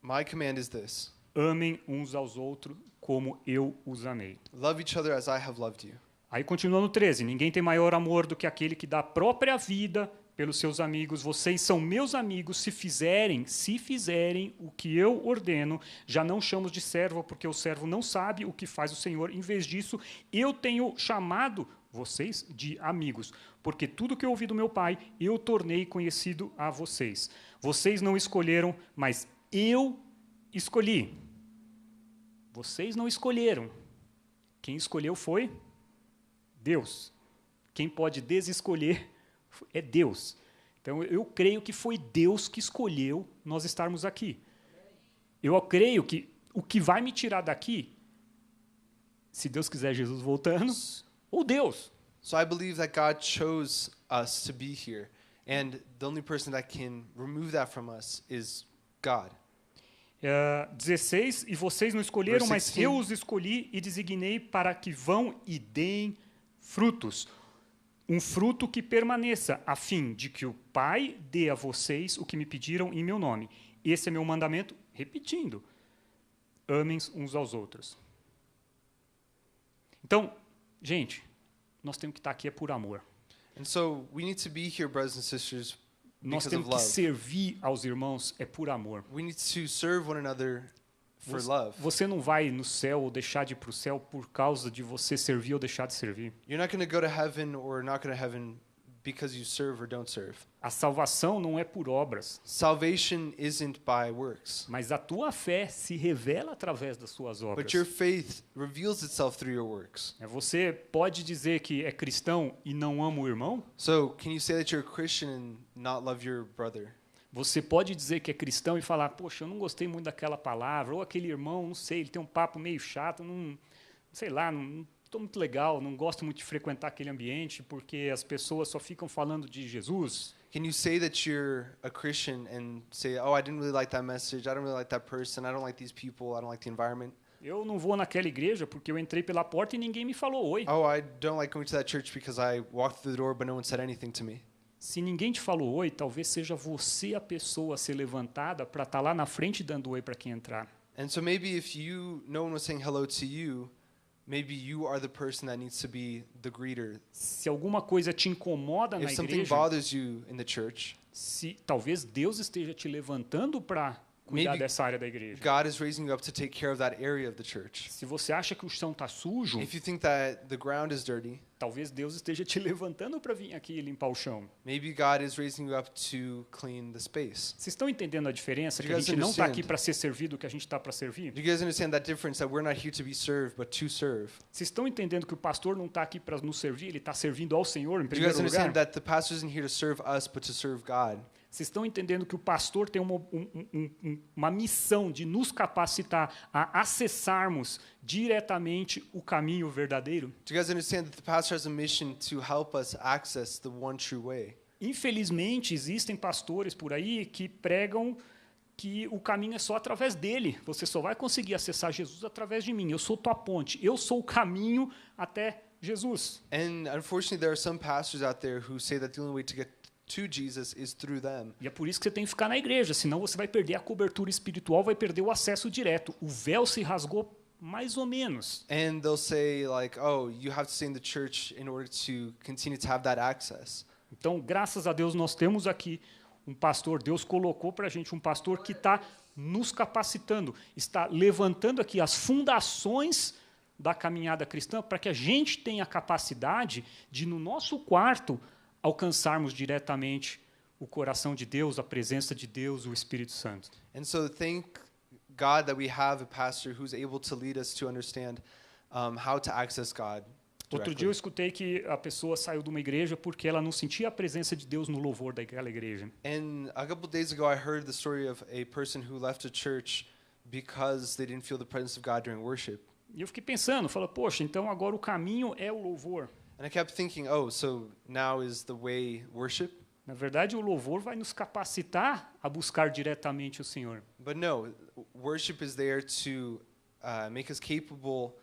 My command is this: amem uns aos outros como eu os amei. love each other as I have loved you. Aí continua no 13: ninguém tem maior amor do que aquele que dá a própria vida pelos seus amigos. Vocês são meus amigos se fizerem o que eu ordeno. Já não chamo de servo, porque o servo não sabe o que faz o Senhor. Em vez disso, eu tenho chamado vocês de amigos, porque tudo que eu ouvi do meu Pai, eu tornei conhecido a vocês. Vocês não escolheram, mas eu escolhi. Vocês não escolheram. Quem escolheu foi Deus. Quem pode desescolher é Deus. Então, eu creio que foi Deus que escolheu nós estarmos aqui. Eu creio que o que vai me tirar daqui, se Deus quiser Jesus voltando, ou Deus. So I believe that God chose us to be here, and the only person that can remove that from us is God. 16, e vocês não escolheram, Verse mas 16. eu os escolhi e designei para que vão e deem frutos. Um fruto que permaneça, a fim de que o Pai dê a vocês o que me pediram em meu nome. Esse é meu mandamento, repetindo: amem uns aos outros. Então, gente, nós temos que estar aqui por amor. And so we need to be here, brothers and sisters, Nós because temos of que love. servir aos irmãos por amor. We need to serve one another for love. Você não vai no céu ou deixar de ir para o céu por causa de você servir ou deixar de servir. You're not going to go to heaven or not going to heaven because you serve or don't serve. A salvação não é por obras, Salvation isn't by works, mas a tua fé se revela através das suas obras. but your faith reveals itself through your works. Você pode dizer que é cristão e não ama o irmão? So, can you say that you're a Christian and not love your brother? Você pode dizer que é cristão e falar: poxa, eu não gostei muito daquela palavra, ou aquele irmão, não sei, ele tem um papo meio chato, não sei lá, não estou muito legal, não gosto muito de frequentar aquele ambiente porque as pessoas só ficam falando de Jesus. Can you say that you're a Christian and say, oh, I didn't really like that message, I don't really like that person, I don't like these people, I don't like the environment? Eu não vou naquela igreja porque eu entrei pela porta e ninguém me falou oi. Oh, I don't like going to that church because I walked through the door but no one said anything to me. Se ninguém te falou oi, talvez seja você a pessoa a ser levantada para estar lá na frente dando oi para quem entrar. And so maybe if no one was saying hello to you, maybe you are the person that needs to be the greeter. Se alguma coisa te incomoda na If something igreja, bothers you in the church, se talvez Deus esteja te levantando para cuidar Maybe dessa área da igreja. God is raising you up to take care of that area of the church. Se você acha que o chão está sujo, If you think that the ground is dirty, talvez Deus esteja te levantando para vir aqui e limpar o chão. maybe God is raising you up to clean the space. Vocês estão entendendo a diferença? Do Que you a guys gente não está understand? aqui para ser servido, que a gente está para servir? Do you guys understand that difference, that we're not here to be served, but to serve? Vocês estão entendendo que o pastor não está aqui para nos servir, ele está servindo ao Senhor em Do you guys primeiro lugar? understand that the pastor isn't here to serve us, but to serve God? Vocês estão entendendo que o pastor tem uma missão de nos capacitar a acessarmos diretamente o caminho verdadeiro? Do you guys understand that the pastor has a mission to help us access the one true way? Infelizmente, existem pastores por aí que pregam que o caminho é só através dele. Você só vai conseguir acessar Jesus através de mim. Eu sou tua ponte. Eu sou o caminho até Jesus. And unfortunately, there are some pastors out there who say that the only way to get to Jesus is through them. E é por isso que você tem que ficar na igreja, senão você vai perder a cobertura espiritual, vai perder o acesso direto. O véu se rasgou mais ou menos. And they'll say like, oh, you have to stay in the church in order to continue to have that access. Então, graças a Deus, nós temos aqui um pastor, Deus colocou para a gente um pastor que está nos capacitando, está levantando aqui as fundações da caminhada cristã para que a gente tenha a capacidade de, no nosso quarto, alcançarmos diretamente o coração de Deus, a presença de Deus, o Espírito Santo. And so thank God that we have a pastor who's able to lead us to understand how to access God. Outro dia eu escutei que a pessoa saiu de uma igreja porque ela não sentia a presença de Deus no louvor daquela igreja. And a couple days ago, I heard the story of a person who left a church because they didn't feel the presence of God during worship. E eu fiquei pensando, poxa, então agora o caminho é o louvor. And I kept thinking, oh, so now is the way worship? Na verdade, o louvor vai nos capacitar a buscar diretamente o Senhor. But no, worship is there to make us capable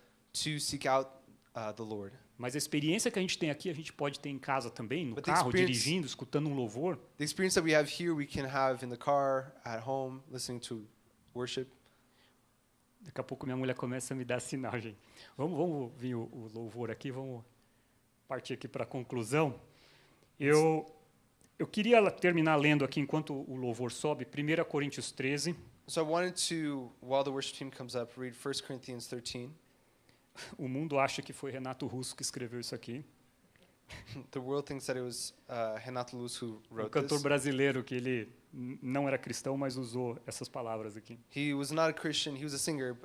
to seek out the Lord. Mas a experiência que a gente tem aqui, a gente pode ter em casa também, no But the carro, experience- dirigindo, escutando um louvor. The experience that we have here, we can have in the car, at home, listening to worship. Daqui a pouco minha mulher começa a me dar sinal, gente. Vamos vir o louvor aqui, vamos partir aqui para a conclusão. Eu queria terminar lendo aqui, enquanto o louvor sobe, 1 Coríntios 13. So I wanted to, while the worship team comes up, read 1 Corinthians 13. O mundo acha que foi Renato Russo que escreveu isso aqui. The world thinks that it was Renato Luz who Um wrote cantor this. brasileiro que ele não era cristão, mas usou essas palavras aqui. He was not a Christian. He was a singer,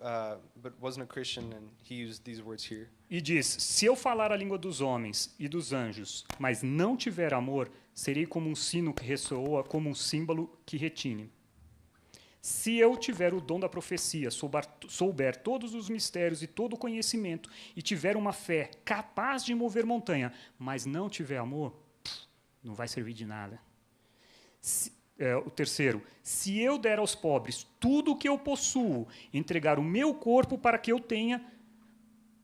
but wasn't a Christian, and he used these words here. E diz: se eu falar a língua dos homens e dos anjos, mas não tiver amor, serei como um sino que ressoa, como um símbolo que retine. Se eu tiver o dom da profecia, souber todos os mistérios e todo o conhecimento, e tiver uma fé capaz de mover montanha, mas não tiver amor, não vai servir de nada. O terceiro, se eu der aos pobres tudo o que eu possuo, entregar o meu corpo para que eu tenha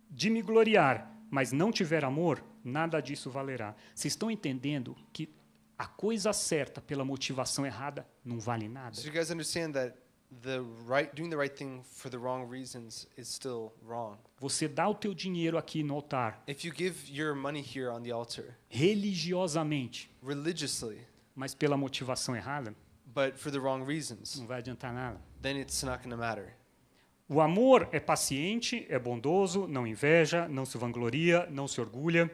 de me gloriar, mas não tiver amor, nada disso valerá. Vocês estão entendendo que a coisa certa pela motivação errada não vale nada? So you guys understand that doing the right thing for the wrong reasons is still wrong. Você dá o teu dinheiro aqui no altar, If you give your money here on the altar religiosamente, religiously, mas pela motivação errada, but for the wrong reasons, não vai adiantar nada. then it's not going to matter. O amor é paciente, é bondoso, não inveja, não se vangloria, não se orgulha.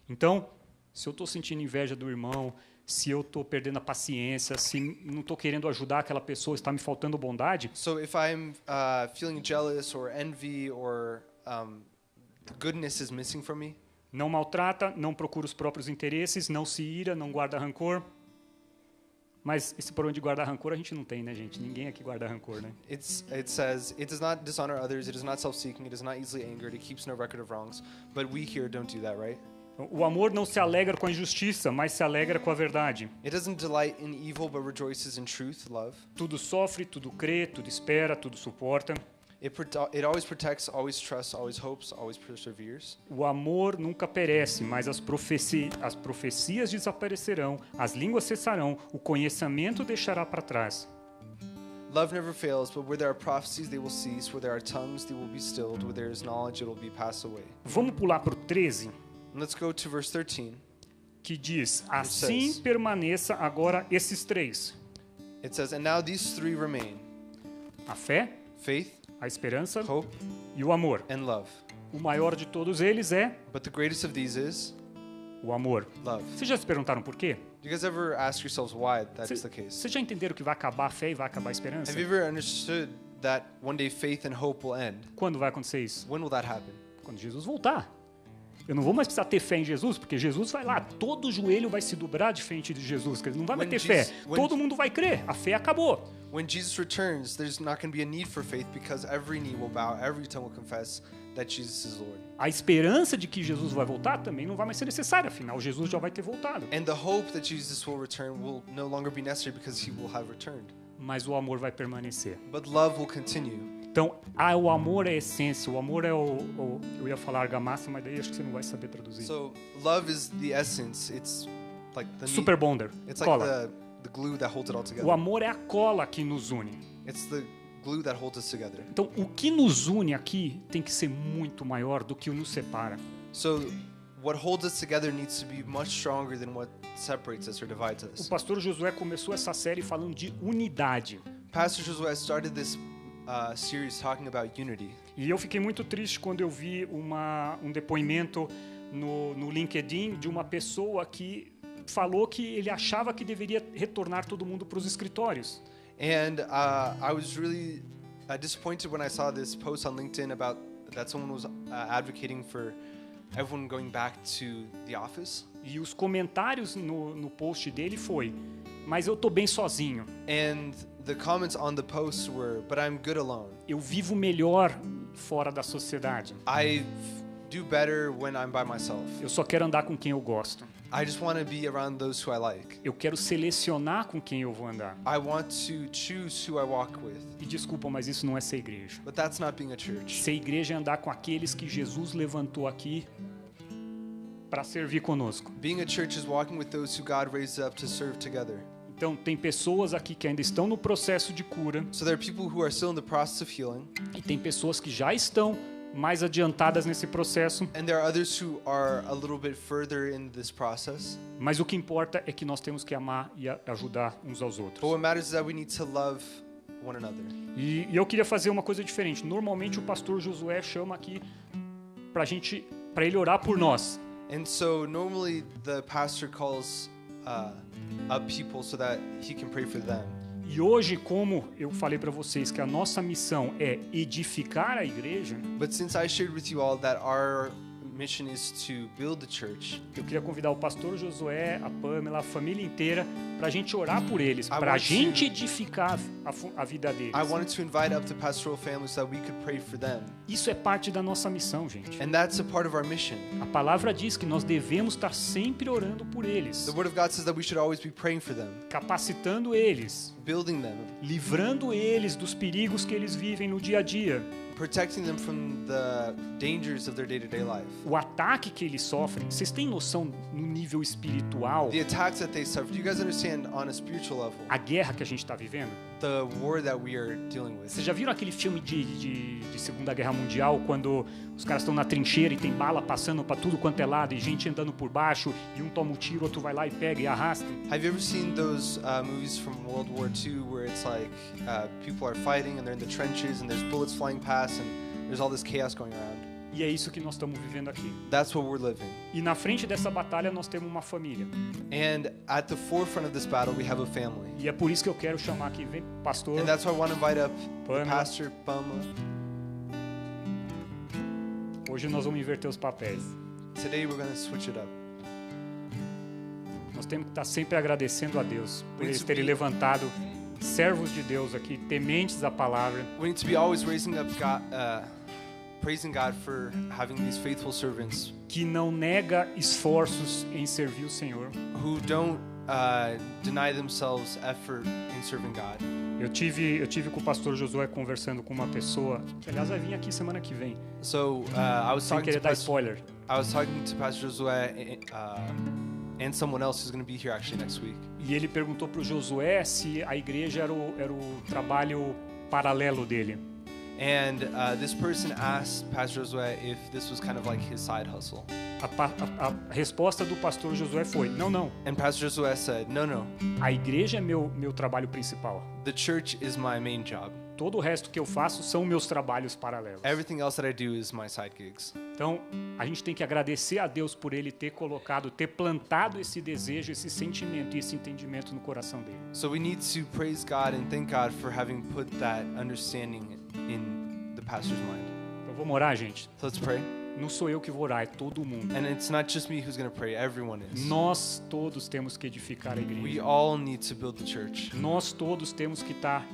Então, se eu estou sentindo inveja do irmão, se eu estou perdendo a paciência, se não estou querendo ajudar aquela pessoa, está me faltando bondade, So if I'm feeling jealous or envy or goodness is missing from me, não maltrata, não procura os próprios interesses, não se ira, não guarda rancor. Mas esse problema de guardar rancor a gente não tem, né, gente? Ninguém aqui guarda rancor, né? it says, it does not dishonor others, it is not self-seeking, it is not easily angered, it keeps no record of wrongs. But we here don't do that, right? O amor não se alegra com a injustiça, mas se alegra com a verdade. It doesn't delight in evil, but rejoices in truth, love. Tudo sofre, tudo crê, tudo espera, tudo suporta. It always protects, always trusts, always hopes, always perseveres. O amor nunca perece, mas as profecias desaparecerão, as línguas cessarão, o conhecimento deixará para trás. Love never fails, but where there are prophecies, they will cease. Where there are tongues, they will be stilled. Where there is knowledge, it will be passed away. Vamos pular para o 13, Let's go to verse 13. que diz: assim permaneça agora esses três. It says, and now these three remain: a fé, faith, a esperança hope, e o amor. and love. O maior de todos eles é But the greatest of these is o amor. love. Vocês já se perguntaram por quê? Do you guys ever ask yourselves why that is the case? Vocês já entenderam que vai acabar a fé e vai acabar a esperança? Have you ever understood that one day faith and hope will end? Quando vai acontecer isso? When will that happen? Quando Jesus voltar. Eu não vou mais precisar ter fé em Jesus, porque Jesus vai lá, todo joelho vai se dobrar de frente de Jesus, não vai mais ter fé. Todo mundo vai crer, a fé acabou. When Jesus returns, there's not going to be a need for faith because every knee will bow, every tongue will confess that Jesus is Lord. A esperança de que Jesus vai voltar também não vai mais ser necessária, afinal Jesus já vai ter voltado. And the hope that Jesus will return will no longer be necessary because he will have returned. Mas o amor vai permanecer. But love will continue. Então, o amor é a essência, o amor é eu ia falar argamassa, mas daí acho que você não vai saber traduzir. So love is the essence. It's like the Super bonder, It's like cola. the glue that holds it all together. O amor é a cola que nos une. It's the glue that holds us together. Então, o que nos une aqui tem que ser muito maior do que o nos separa. So what holds us together needs to be much stronger than what separates us or divides O us. pastor Josué começou essa série falando de unidade. Pastor Josué started this series talking about unity. E eu fiquei muito triste quando eu vi um depoimento no LinkedIn de uma pessoa que falou que ele achava que deveria retornar todo mundo para os escritórios. And I was really disappointed when I saw this post on LinkedIn about that someone was advocating for everyone going back to the office. E os comentários no post dele foi: mas eu tô bem sozinho. And the comments on the post were, but I'm good alone. Eu vivo melhor fora da sociedade. I do better when I'm by myself. Eu só quero andar com quem eu gosto. I just want to be around those who I like. Eu quero selecionar com quem eu vou andar. I want to choose who I walk with. E desculpa, mas isso não é ser igreja. But that's not being a church. Ser igreja é andar com aqueles que Jesus levantou aqui para servir conosco. Being a church is walking with those who God raised up to serve together. Então, tem pessoas aqui que ainda estão no processo de cura So there are people who are still in the process of healing, e tem pessoas que já estão mais adiantadas nesse processo, and there are others who are a little bit further in this process. mas o que importa é que nós temos que amar e ajudar uns aos outros. But what matters is that we need to love one another. E eu queria fazer uma coisa diferente. Normalmente o pastor Josué chama aqui para ele orar por nós. And so normally the pastor calls up people so that he can pray for them. E hoje, como eu falei para vocês que a nossa missão é edificar a igreja, But since I shared with you all that our mission is to build the church, eu queria convidar o pastor Josué, a Pamela, a família inteira, para a gente orar por eles, I para a want gente edificar a vida deles. I wanted to invite up the pastoral family so that we could pray for them. Isso é parte da nossa missão, gente. And that's a part of our mission. A palavra diz que nós devemos estar sempre orando por eles, The Word of God says that we should always be praying for them, capacitando eles, building them, livrando eles dos perigos que eles vivem no dia a dia. protecting them from the dangers of their day-to-day life. O ataque que eles sofrem, vocês têm noção no nível espiritual, The attacks that they suffer. Do you guys understand on a spiritual level a guerra que a gente está vivendo? the war that we are dealing with? Vocês já viram aquele filme de Segunda Guerra Mundial, quando os caras estão na trincheira e tem bala passando para tudo quanto é lado e gente andando por baixo e um toma o tiro, outro vai lá e pega e arrasta? Have you ever seen those movies from World War II where it's like people are fighting and they're in the trenches and there's bullets flying past and there's all this chaos going around? E é isso que nós estamos vivendo aqui. That's what we're living. E na frente dessa batalha nós temos uma família. And at the forefront of this battle, we have a family. E é por isso que eu quero chamar aqui, vem, pastor. And that's why I want to invite up the Pamela. pastor, Pamela. Hoje nós vamos inverter os papéis. Today we're going to switch it up. Nós temos que estar sempre agradecendo a Deus por eles Isso terem que- levantado servos de Deus aqui, tementes à palavra, We need to be always raising up God, praising God for having these faithful servants que não nega esforços em servir o Senhor. who don't deny themselves effort in serving God. Eu tive com o pastor Josué conversando com uma pessoa, que aliás vai vir aqui semana que vem, So I was sem talking querer to dar Pastor, spoiler. I was talking to Pastor Josué and someone else who's going to be here actually next week. E ele perguntou para o Josué se a igreja era o trabalho paralelo dele. And this person asked Pastor Josué if this was kind of like his side hustle. A resposta do pastor Josué foi: não. And Pastor Josué said, no. A igreja é meu trabalho principal. The church is my main job. Todo o resto que eu faço são meus trabalhos paralelos. Everything else that I do is my side gigs. Então, a gente tem que agradecer a Deus por Ele ter plantado esse desejo, esse sentimento e esse entendimento no coração dele. So we need to praise God and thank God for having put that understanding in the pastor's mind. Então, vamos orar, gente? So let's pray. Não sou eu que vou orar, é todo mundo. And it's not just me who's going to pray, everyone is. Nós todos temos que edificar a We igreja. all need to build the church. Nós todos temos que estar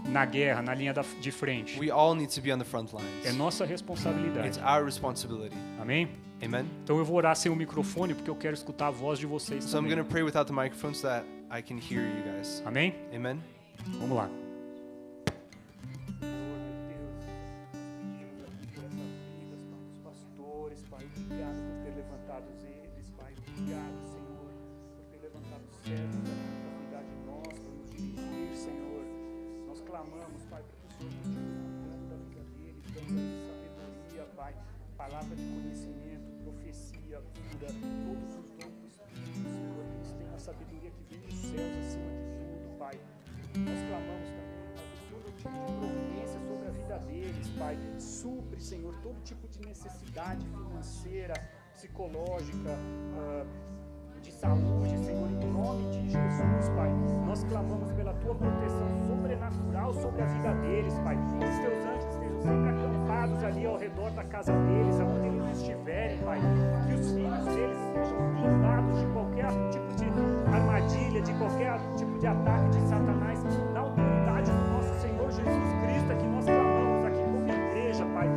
na guerra, na linha de frente. We all need to be on the front É lines. nossa It's responsabilidade. our responsibility. Amém? Amen? Então eu vou orar sem o microfone porque eu quero escutar a voz de vocês So I'm também. going to pray without the microphone so that I can hear you guys. Amém? Amen? Vamos lá. Pastores, Pai, obrigado por ter levantado eles, Pai, obrigado, Senhor, por ter levantado os servos para cuidar de nós, para nos dirigir, Senhor. Nós clamamos, Pai, para que o Senhor continue cuidando da vida deles, dando sabedoria, Pai, palavra de conhecimento, profecia, cura, todos os dons do Espírito, Senhor, que eles tenham a sabedoria que vem dos céus acima de tudo, Pai. Nós clamamos também, Pai, por todo tipo de providência sobre a vida deles, Pai. Supre, Senhor, todo tipo de necessidade financeira, psicológica, de saúde, Senhor, em nome de Jesus, Pai. Nós clamamos pela Tua proteção sobrenatural sobre a vida deles, Pai. Que os Teus anjos estejam sempre acampados ali ao redor da casa deles, aonde eles estiverem, Pai. Que os filhos deles sejam blindados de qualquer tipo de armadilha, de qualquer tipo de ataque de Satanás, na autoridade do nosso Senhor Jesus Cristo, que nós clamamos aqui como igreja, Pai. A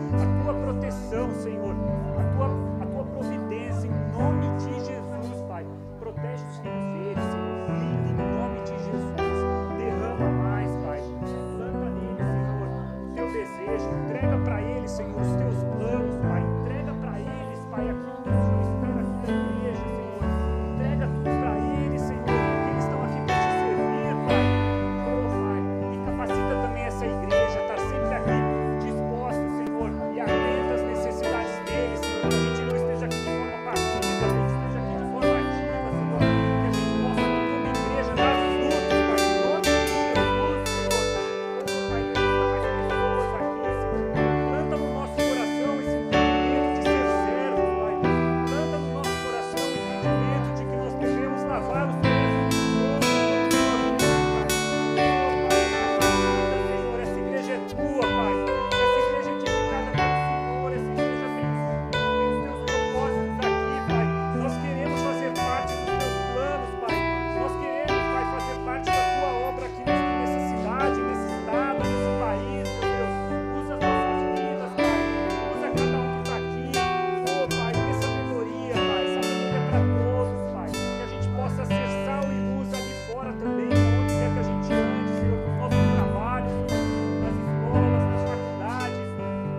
Tua proteção, Senhor, a Tua providência, em nome de Jesus, Pai. Protege os filhos deles, Senhor, em nome de Jesus. Derrama mais, Pai. Planta neles, Senhor, o Teu desejo. Entrega para eles, Senhor, os Teus planos, Pai. Entrega para eles, Pai, aquilo que o Senhor espera aqui da igreja, Senhor. Entrega tudo para eles, Senhor, porque eles estão aqui para te servir, Pai. Oh, Pai. E capacita também essa igreja a estar sempre aqui disposta, Senhor, e atenta às necessidades deles, Senhor. Que a gente não esteja aqui de forma passiva, que a gente esteja aqui de forma ativa, Senhor. Que a gente possa, como igreja, dar frutos, Pai. Em nome de Jesus, Senhor. Oh, Pai, levanta mais pessoas aqui, Senhor. Planta no nosso coração esse entendimento de ser servos, Pai. Planta no nosso coração o entendimento de que nós devemos lavar os pés uns dos outros, Senhor. Essa igreja é tua, Pai. Essa igreja é edificada pelo Senhor. Essa igreja tem os teus propósitos aqui, Pai. Nós queremos fazer parte dos teus planos, Pai. Nós queremos, Pai, fazer parte da tua obra aqui nessa cidade, nesse estado, nesse país, meu Deus. Usa as nossas vidas, Pai. Usa cada um que está aqui. Oh, Pai, dê sabedoria, Pai. Sabedoria para todos, Pai. Que a gente possa ser sal e luz ali fora também, onde quer que a gente ande, Senhor, nos nossos trabalhos, nas escolas, nas faculdades, em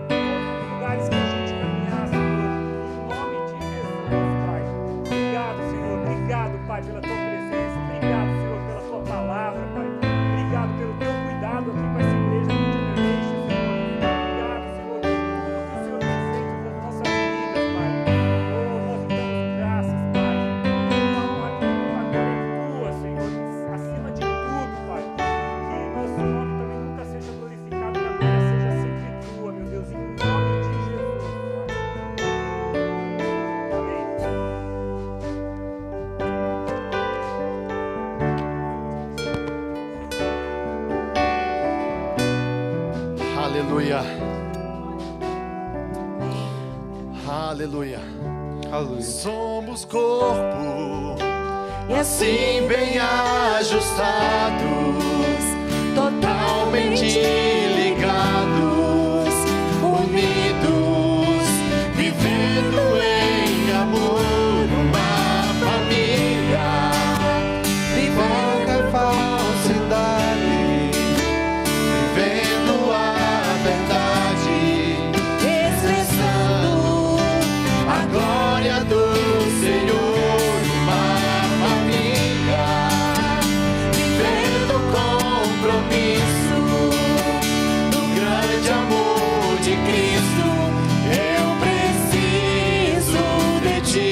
todos os lugares que a gente caminhar, Senhor. Em nome de Jesus, Pai. Obrigado, Senhor. Obrigado, Pai, pela Tua presença. Obrigado, Senhor, pela Tua palavra, Pai. Obrigado pelo Teu cuidado aqui com essa igreja do Generation, Senhor. Obrigado, Senhor, por tudo que o Senhor tem feito nas nossas vidas, Pai. Oh, nós te damos graças, Pai. A honra e a glória é Tua, Senhor. Acima de tudo, Pai. Que nosso nome também nunca seja glorificado, que a glória seja sempre Tua, meu Deus. Em nome de Jesus, Pai. Amém. Aleluia. Aleluia. Hallelujah. Somos corpo e assim bem ajustados, totalmente ligados, unidos, vivendo em amor, uma família, vivendo a falsidade, vivendo a verdade, expressando a glória do Senhor, uma família, vivendo compromisso do grande amor de Cristo. Eu preciso de Ti.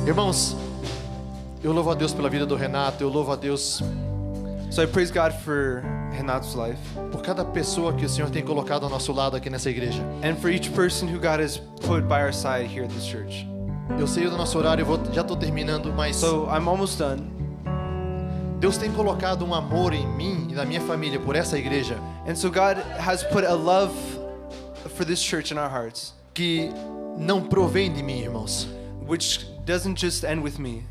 Irmãos, eu louvo a Deus pela vida do Renato, eu louvo a Deus So I praise God for Renato's life por cada pessoa que o Senhor tem colocado ao nosso lado aqui nessa igreja. and for each person who God has put by our side here at this church. Eu sei do nosso horário, já estou terminando, mas So I'm almost done. Deus tem colocado um amor em mim e na minha família por essa igreja And so God has put a love for this church in our hearts, que não provém de mim, irmãos. which doesn't just end with me.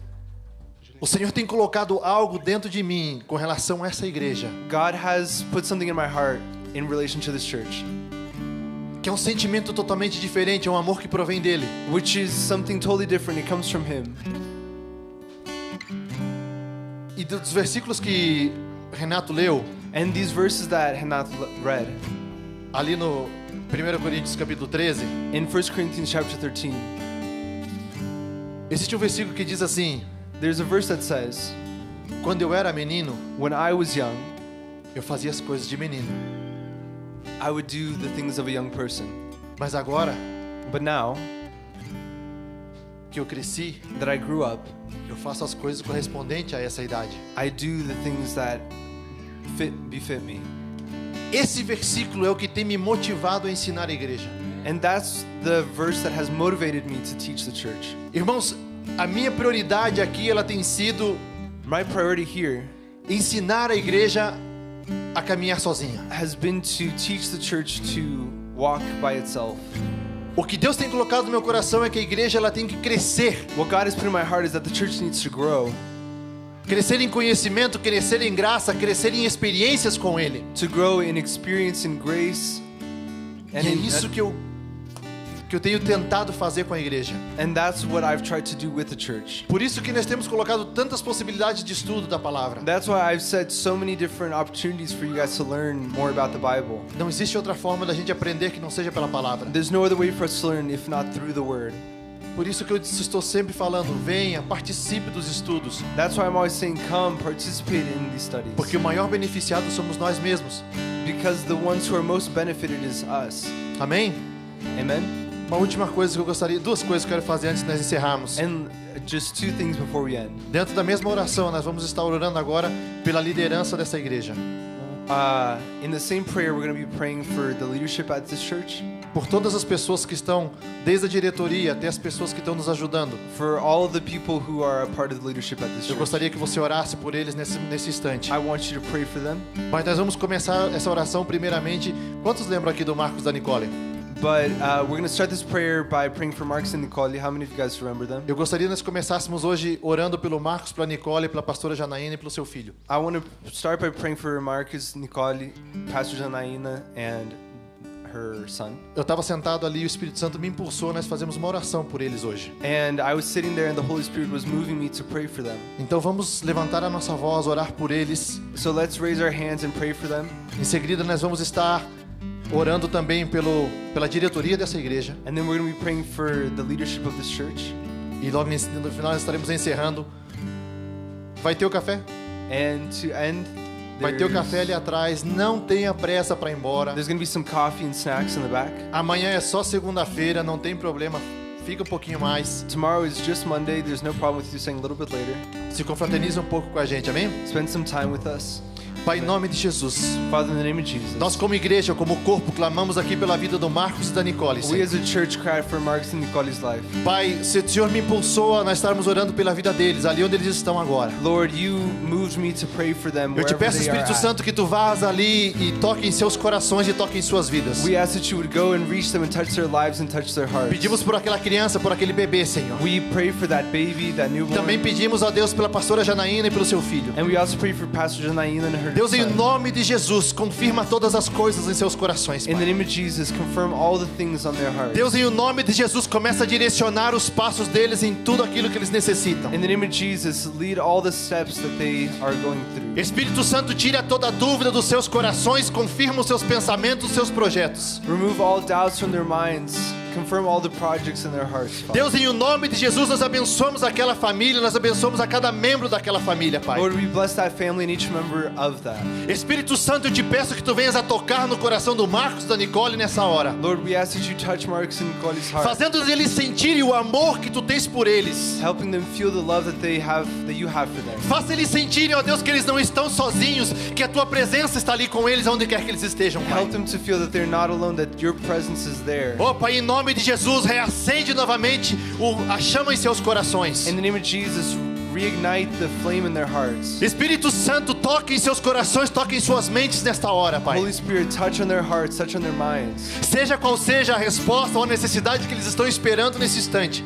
O Senhor tem colocado algo dentro de mim com relação a essa igreja, God has put something in my heart in relation to this church, que é um sentimento totalmente diferente, é um amor que provém dele. which is something totally different. It comes from Him. E dos versículos que Renato leu, And these verses that Renato read ali no 1 Coríntios capítulo 13, in 1 Corinthians chapter 13, existe um versículo que diz assim: there's a verse that says, quando eu era menino, when I was young, eu fazia as coisas de menino, I would do the things of a young person. mas agora But now que eu cresci, that I grew up, eu faço as coisas correspondentes a essa idade. I do the things that befit me. Esse versículo é o que tem me motivado a ensinar a igreja. And that's the verse that has motivated me to teach the church. Irmãos, a minha prioridade aqui ela tem sido My priority here ensinar a igreja a caminhar sozinha. has been to teach the church to walk by itself. O que Deus tem colocado no meu coração é que a igreja ela tem que crescer. What God has put in my heart is that the church needs to grow, Crescer em conhecimento, crescer em graça, crescer em experiências com Ele. to grow in experience and grace. E é isso que eu tenho tentado fazer com a igreja. And that's what I've tried to do with the church. Por isso que nós temos colocado tantas possibilidades de estudo da palavra. That's why I've set so many different opportunities for you guys to learn more about the Bible. Não existe outra forma da gente aprender que não seja pela palavra. There's no other way for us to learn if not through the Word. Por isso que eu estou sempre falando, venha, participe dos estudos. That's why I'm always saying, come, participate in these studies. Porque o maior beneficiado somos nós mesmos. Because the ones who are most benefited is us. Amém? Amen? Uma última coisa que eu gostaria, duas coisas que eu quero fazer antes de nós encerrarmos. And just two things before we end. Dentro da mesma oração, nós vamos estar orando agora pela liderança dessa igreja. In the same prayer, we're going to be praying for the leadership at this church, Por todas as pessoas que estão, desde a diretoria até as pessoas que estão nos ajudando. for all of the people who are a part of the leadership at this Eu church. gostaria que você orasse por eles nesse instante. I want you to pray for them. Mas nós vamos começar essa oração primeiramente. Quantos lembram aqui do Marcos da Nicole? But we're going to start this prayer by praying for Marcus and Nicole. How many of you guys remember them? Eu gostaria que nós começássemos hoje orando pelo Marcos, pela Nicole, pela pastora Janaína e pelo seu filho. I want to start by praying for Marcus, Nicole, Pastor Janaína, and her son. Eu estava sentado ali e o Espírito Santo me impulsou, nós fazemos uma oração por eles hoje. And I was sitting there and the Holy Spirit was moving me to pray for them. Então vamos levantar a nossa voz, orar por eles. So let's raise our hands and pray for them. Em seguida nós vamos estar orando também pela diretoria dessa igreja. And then we're going to be praying for the leadership of this church. E logo no final nós estaremos encerrando. Vai ter o café? And to end, Vai ter o café ali atrás. Não tenha pressa para ir embora. there's going to be some coffee and snacks in the back. Amanhã é só segunda-feira, não tem problema. Fica um pouquinho mais. Tomorrow is just Monday. There's no problem with you staying a little bit later. Se confraternize um pouco com a gente, amém? Spend some time with us. Pai, em nome de Jesus. Father, in the name of Jesus. Nós como igreja, como corpo, clamamos aqui pela vida do Marcos e da Nicole. We Senhor. as a church cry for Marcus and Nicole's life. Pai, se o Senhor me impulsou a nós estarmos orando pela vida deles, ali onde eles estão agora. Lord, you moved me to pray for them Eu te wherever peço, they are Espírito at. Santo, que tu vás ali e toque em seus corações e toque em suas vidas. We ask that you would go and reach them and touch their lives and touch their hearts. Pedimos por aquela criança, por aquele bebê, Senhor. We pray for that baby, that newborn. Também pedimos a Deus pela pastora Janaína e pelo seu filho. And we also pray for Pastor Janaína and her Deus, em son. nome de Jesus, confirma todas as coisas em seus corações, In the Pai. name of Jesus, confirm all the things on their hearts. Deus, em nome de Jesus, começa a direcionar os passos deles em tudo aquilo que eles necessitam. In the name of Jesus, lead all the steps that they are going through. Espírito Santo, tira toda dúvida dos seus corações, confirma os seus pensamentos, os seus projetos. Remove all doubts from their minds Confirm all the projects in their hearts, Father. Deus, em o nome de Jesus, nós abençoamos aquela família, nós abençoamos a cada membro daquela família, Pai. Lord, we bless that family and each member of that. Espírito Santo, eu te peço que tu venhas a tocar no coração do Marcos, da Nicole nessa hora, Lord, we ask that you touch Marcus and Nicole's heart, fazendo eles sentirem o amor que tu tens por eles. helping them feel the love that you have for them. Faça eles sentirem, ó Deus, que eles não estão sozinhos, que a tua presença está ali com eles, onde quer que eles estejam, Pai. Help them to feel that they're not alone, that your presence is there. Ó Pai, em nome de Jesus, reacende novamente a chama em seus corações. In the name of Jesus, reignite the flame in their hearts. Espírito Santo, toque em seus corações, toque em suas mentes nesta hora, Pai. Holy Spirit, touch on their hearts, touch on their minds. Seja qual seja a resposta ou a necessidade que eles estão esperando nesse instante.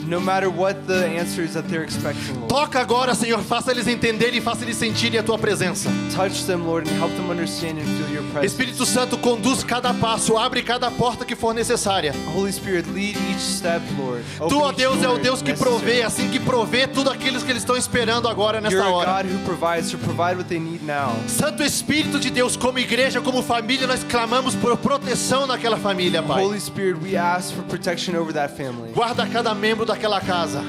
No matter what the answer is that they're expecting, Lord. Toca agora, Senhor, faça eles entenderem e faça eles sentirem a tua presença. Touch them, Lord, and help them understand and feel your presence. Espírito Santo, conduz cada passo, abre cada porta que for necessária. Holy Spirit, lead each step, Lord. Tu, ó Open each Deus, é o door Deus que necessary. provê, assim que provê tudo aquilo que eles estão esperando agora You're nesta a hora. God who provides, to provide what they need now. Santo Espírito de Deus, como igreja, como família, nós clamamos por proteção naquela família, Pai. Holy Spirit, we ask for protection over that family. Guarda cada membro daquela casa.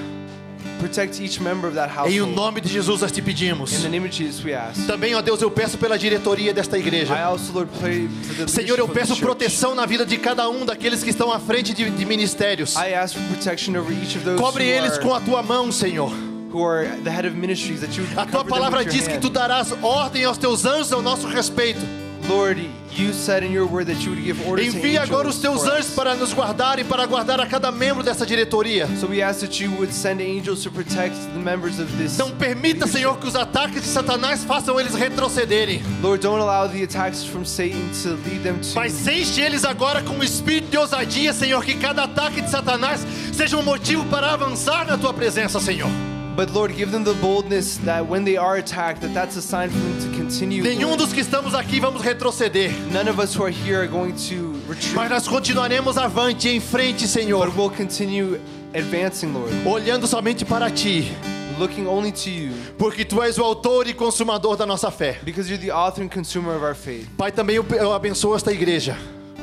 Protect each member of that Em o household. nome de Jesus nós te pedimos. In the name of Jesus, we ask. Também, ó Deus, eu peço pela diretoria desta I igreja. also, Lord, pray for the Senhor, eu leadership of the peço church. proteção na vida de cada um daqueles que estão à frente de ministérios. I ask for protection over each of those Cobre eles com who a tua mão, Senhor. are the head of ministries, that you would A tua cover them palavra with your diz que hand. tu darás ordem aos teus anjos ao nosso respeito. Lord, you said in your word that you would give orders to Envia agora os angels teus for anjos us. para nos guardarem, para guardar a cada membro dessa diretoria. So we ask that you would send angels to protect the members of this. Não permita, Senhor, que os ataques de Satanás façam eles retrocederem. Lord, don't allow the attacks from Satan to lead them to. Mas enche eles agora com um espírito de ousadia, Senhor, que cada ataque de Satanás seja um motivo para avançar na tua presença, Senhor. But Lord, give them the boldness that when they are attacked, that's a sign for them to continue. Nenhum Lord. dos que estamos aqui vamos retroceder, None of us who are here are going to retreat, mas nós continuaremos avante, em frente, Senhor, but we'll continue advancing, Lord, olhando somente para Ti, looking only to you, porque Tu és o autor e consumador da nossa fé. because you're the author and consumer of our faith. Pai, também eu abençoo esta igreja.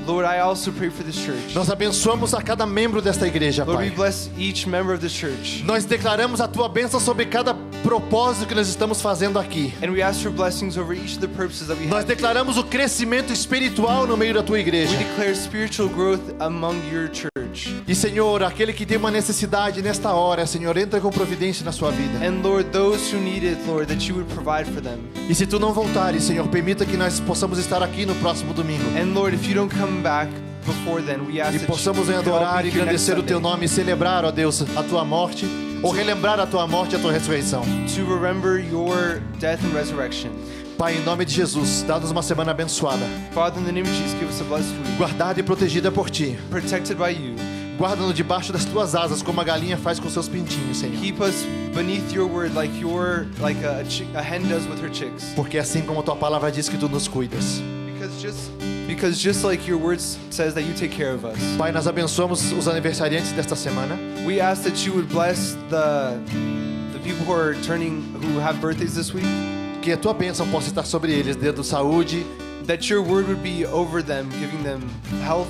Lord, I also pray for this church. Nós abençoamos a cada membro desta igreja, Lord, we Pai. bless each member of this church. Nós declaramos a Tua bênção sobre cada propósito que nós estamos fazendo aqui. And we ask for blessings over each of the purposes that we Nós have. declaramos o crescimento espiritual no meio da Tua igreja. We declare spiritual growth among your church. E, Senhor, aquele que tem uma necessidade nesta hora, Senhor, entra com providência na sua vida. And Lord, those who need it, Lord, that you would provide for them. E se Tu não voltares, Senhor, permita que nós possamos estar aqui no próximo domingo. And Lord, if you don't come back before then, we ask E that possamos you could all adorar be e here next engrandecer o Teu Sunday nome e celebrar, ó Deus, a Tua morte, ou relembrar a Tua morte e a Tua ressurreição. to remember your death and resurrection. Pai, em nome de Jesus, dá-nos uma semana abençoada, Father, in the name of Jesus, give us a blessed week, guardada e protegida por Ti. protected by you. Guarda-nos debaixo das Tuas asas, como a galinha faz com seus pintinhos, Senhor. Keep us beneath your word like a hen does with her chicks. Porque assim como a Tua palavra diz que Tu nos cuidas. Because just like your word says that you take care of us. Pai, nós abençoamos os aniversariantes desta semana. We ask that you would bless the people who have birthdays this week. Que a Tua bênção possa estar sobre eles, dando saúde That your word would be over them, giving them health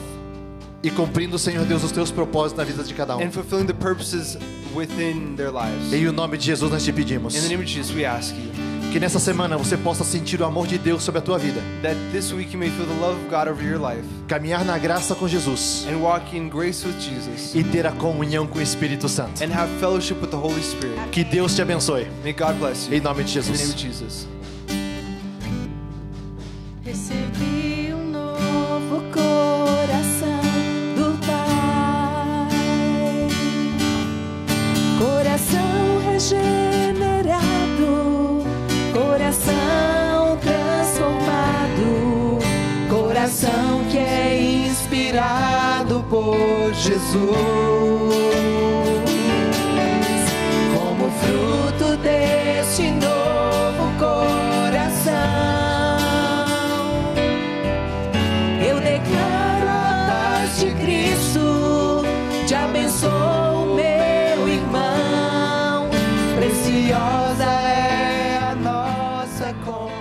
e cumprindo, Senhor Deus, os Teus propósitos na vida de cada um. and fulfilling the purposes within their lives. Em o nome de Jesus nós te pedimos. In the name of Jesus, we ask you Que nessa semana você possa sentir o amor de Deus sobre a tua vida. that this week you may feel the love of God over your life Caminhar na graça com Jesus. and walk in grace with Jesus E ter a comunhão com o Espírito Santo. and have fellowship with the Holy Spirit. Que Deus te abençoe. May God bless you. Em nome de In the name Jesus. of Jesus. Recebi novo coração do Pai, coração regenerado, coração transformado, coração que é inspirado por Jesus. Como fruto deste novo coração, eu declaro a paz de Cristo, te abençoo, meu irmão, preciosa é a nossa comunhão.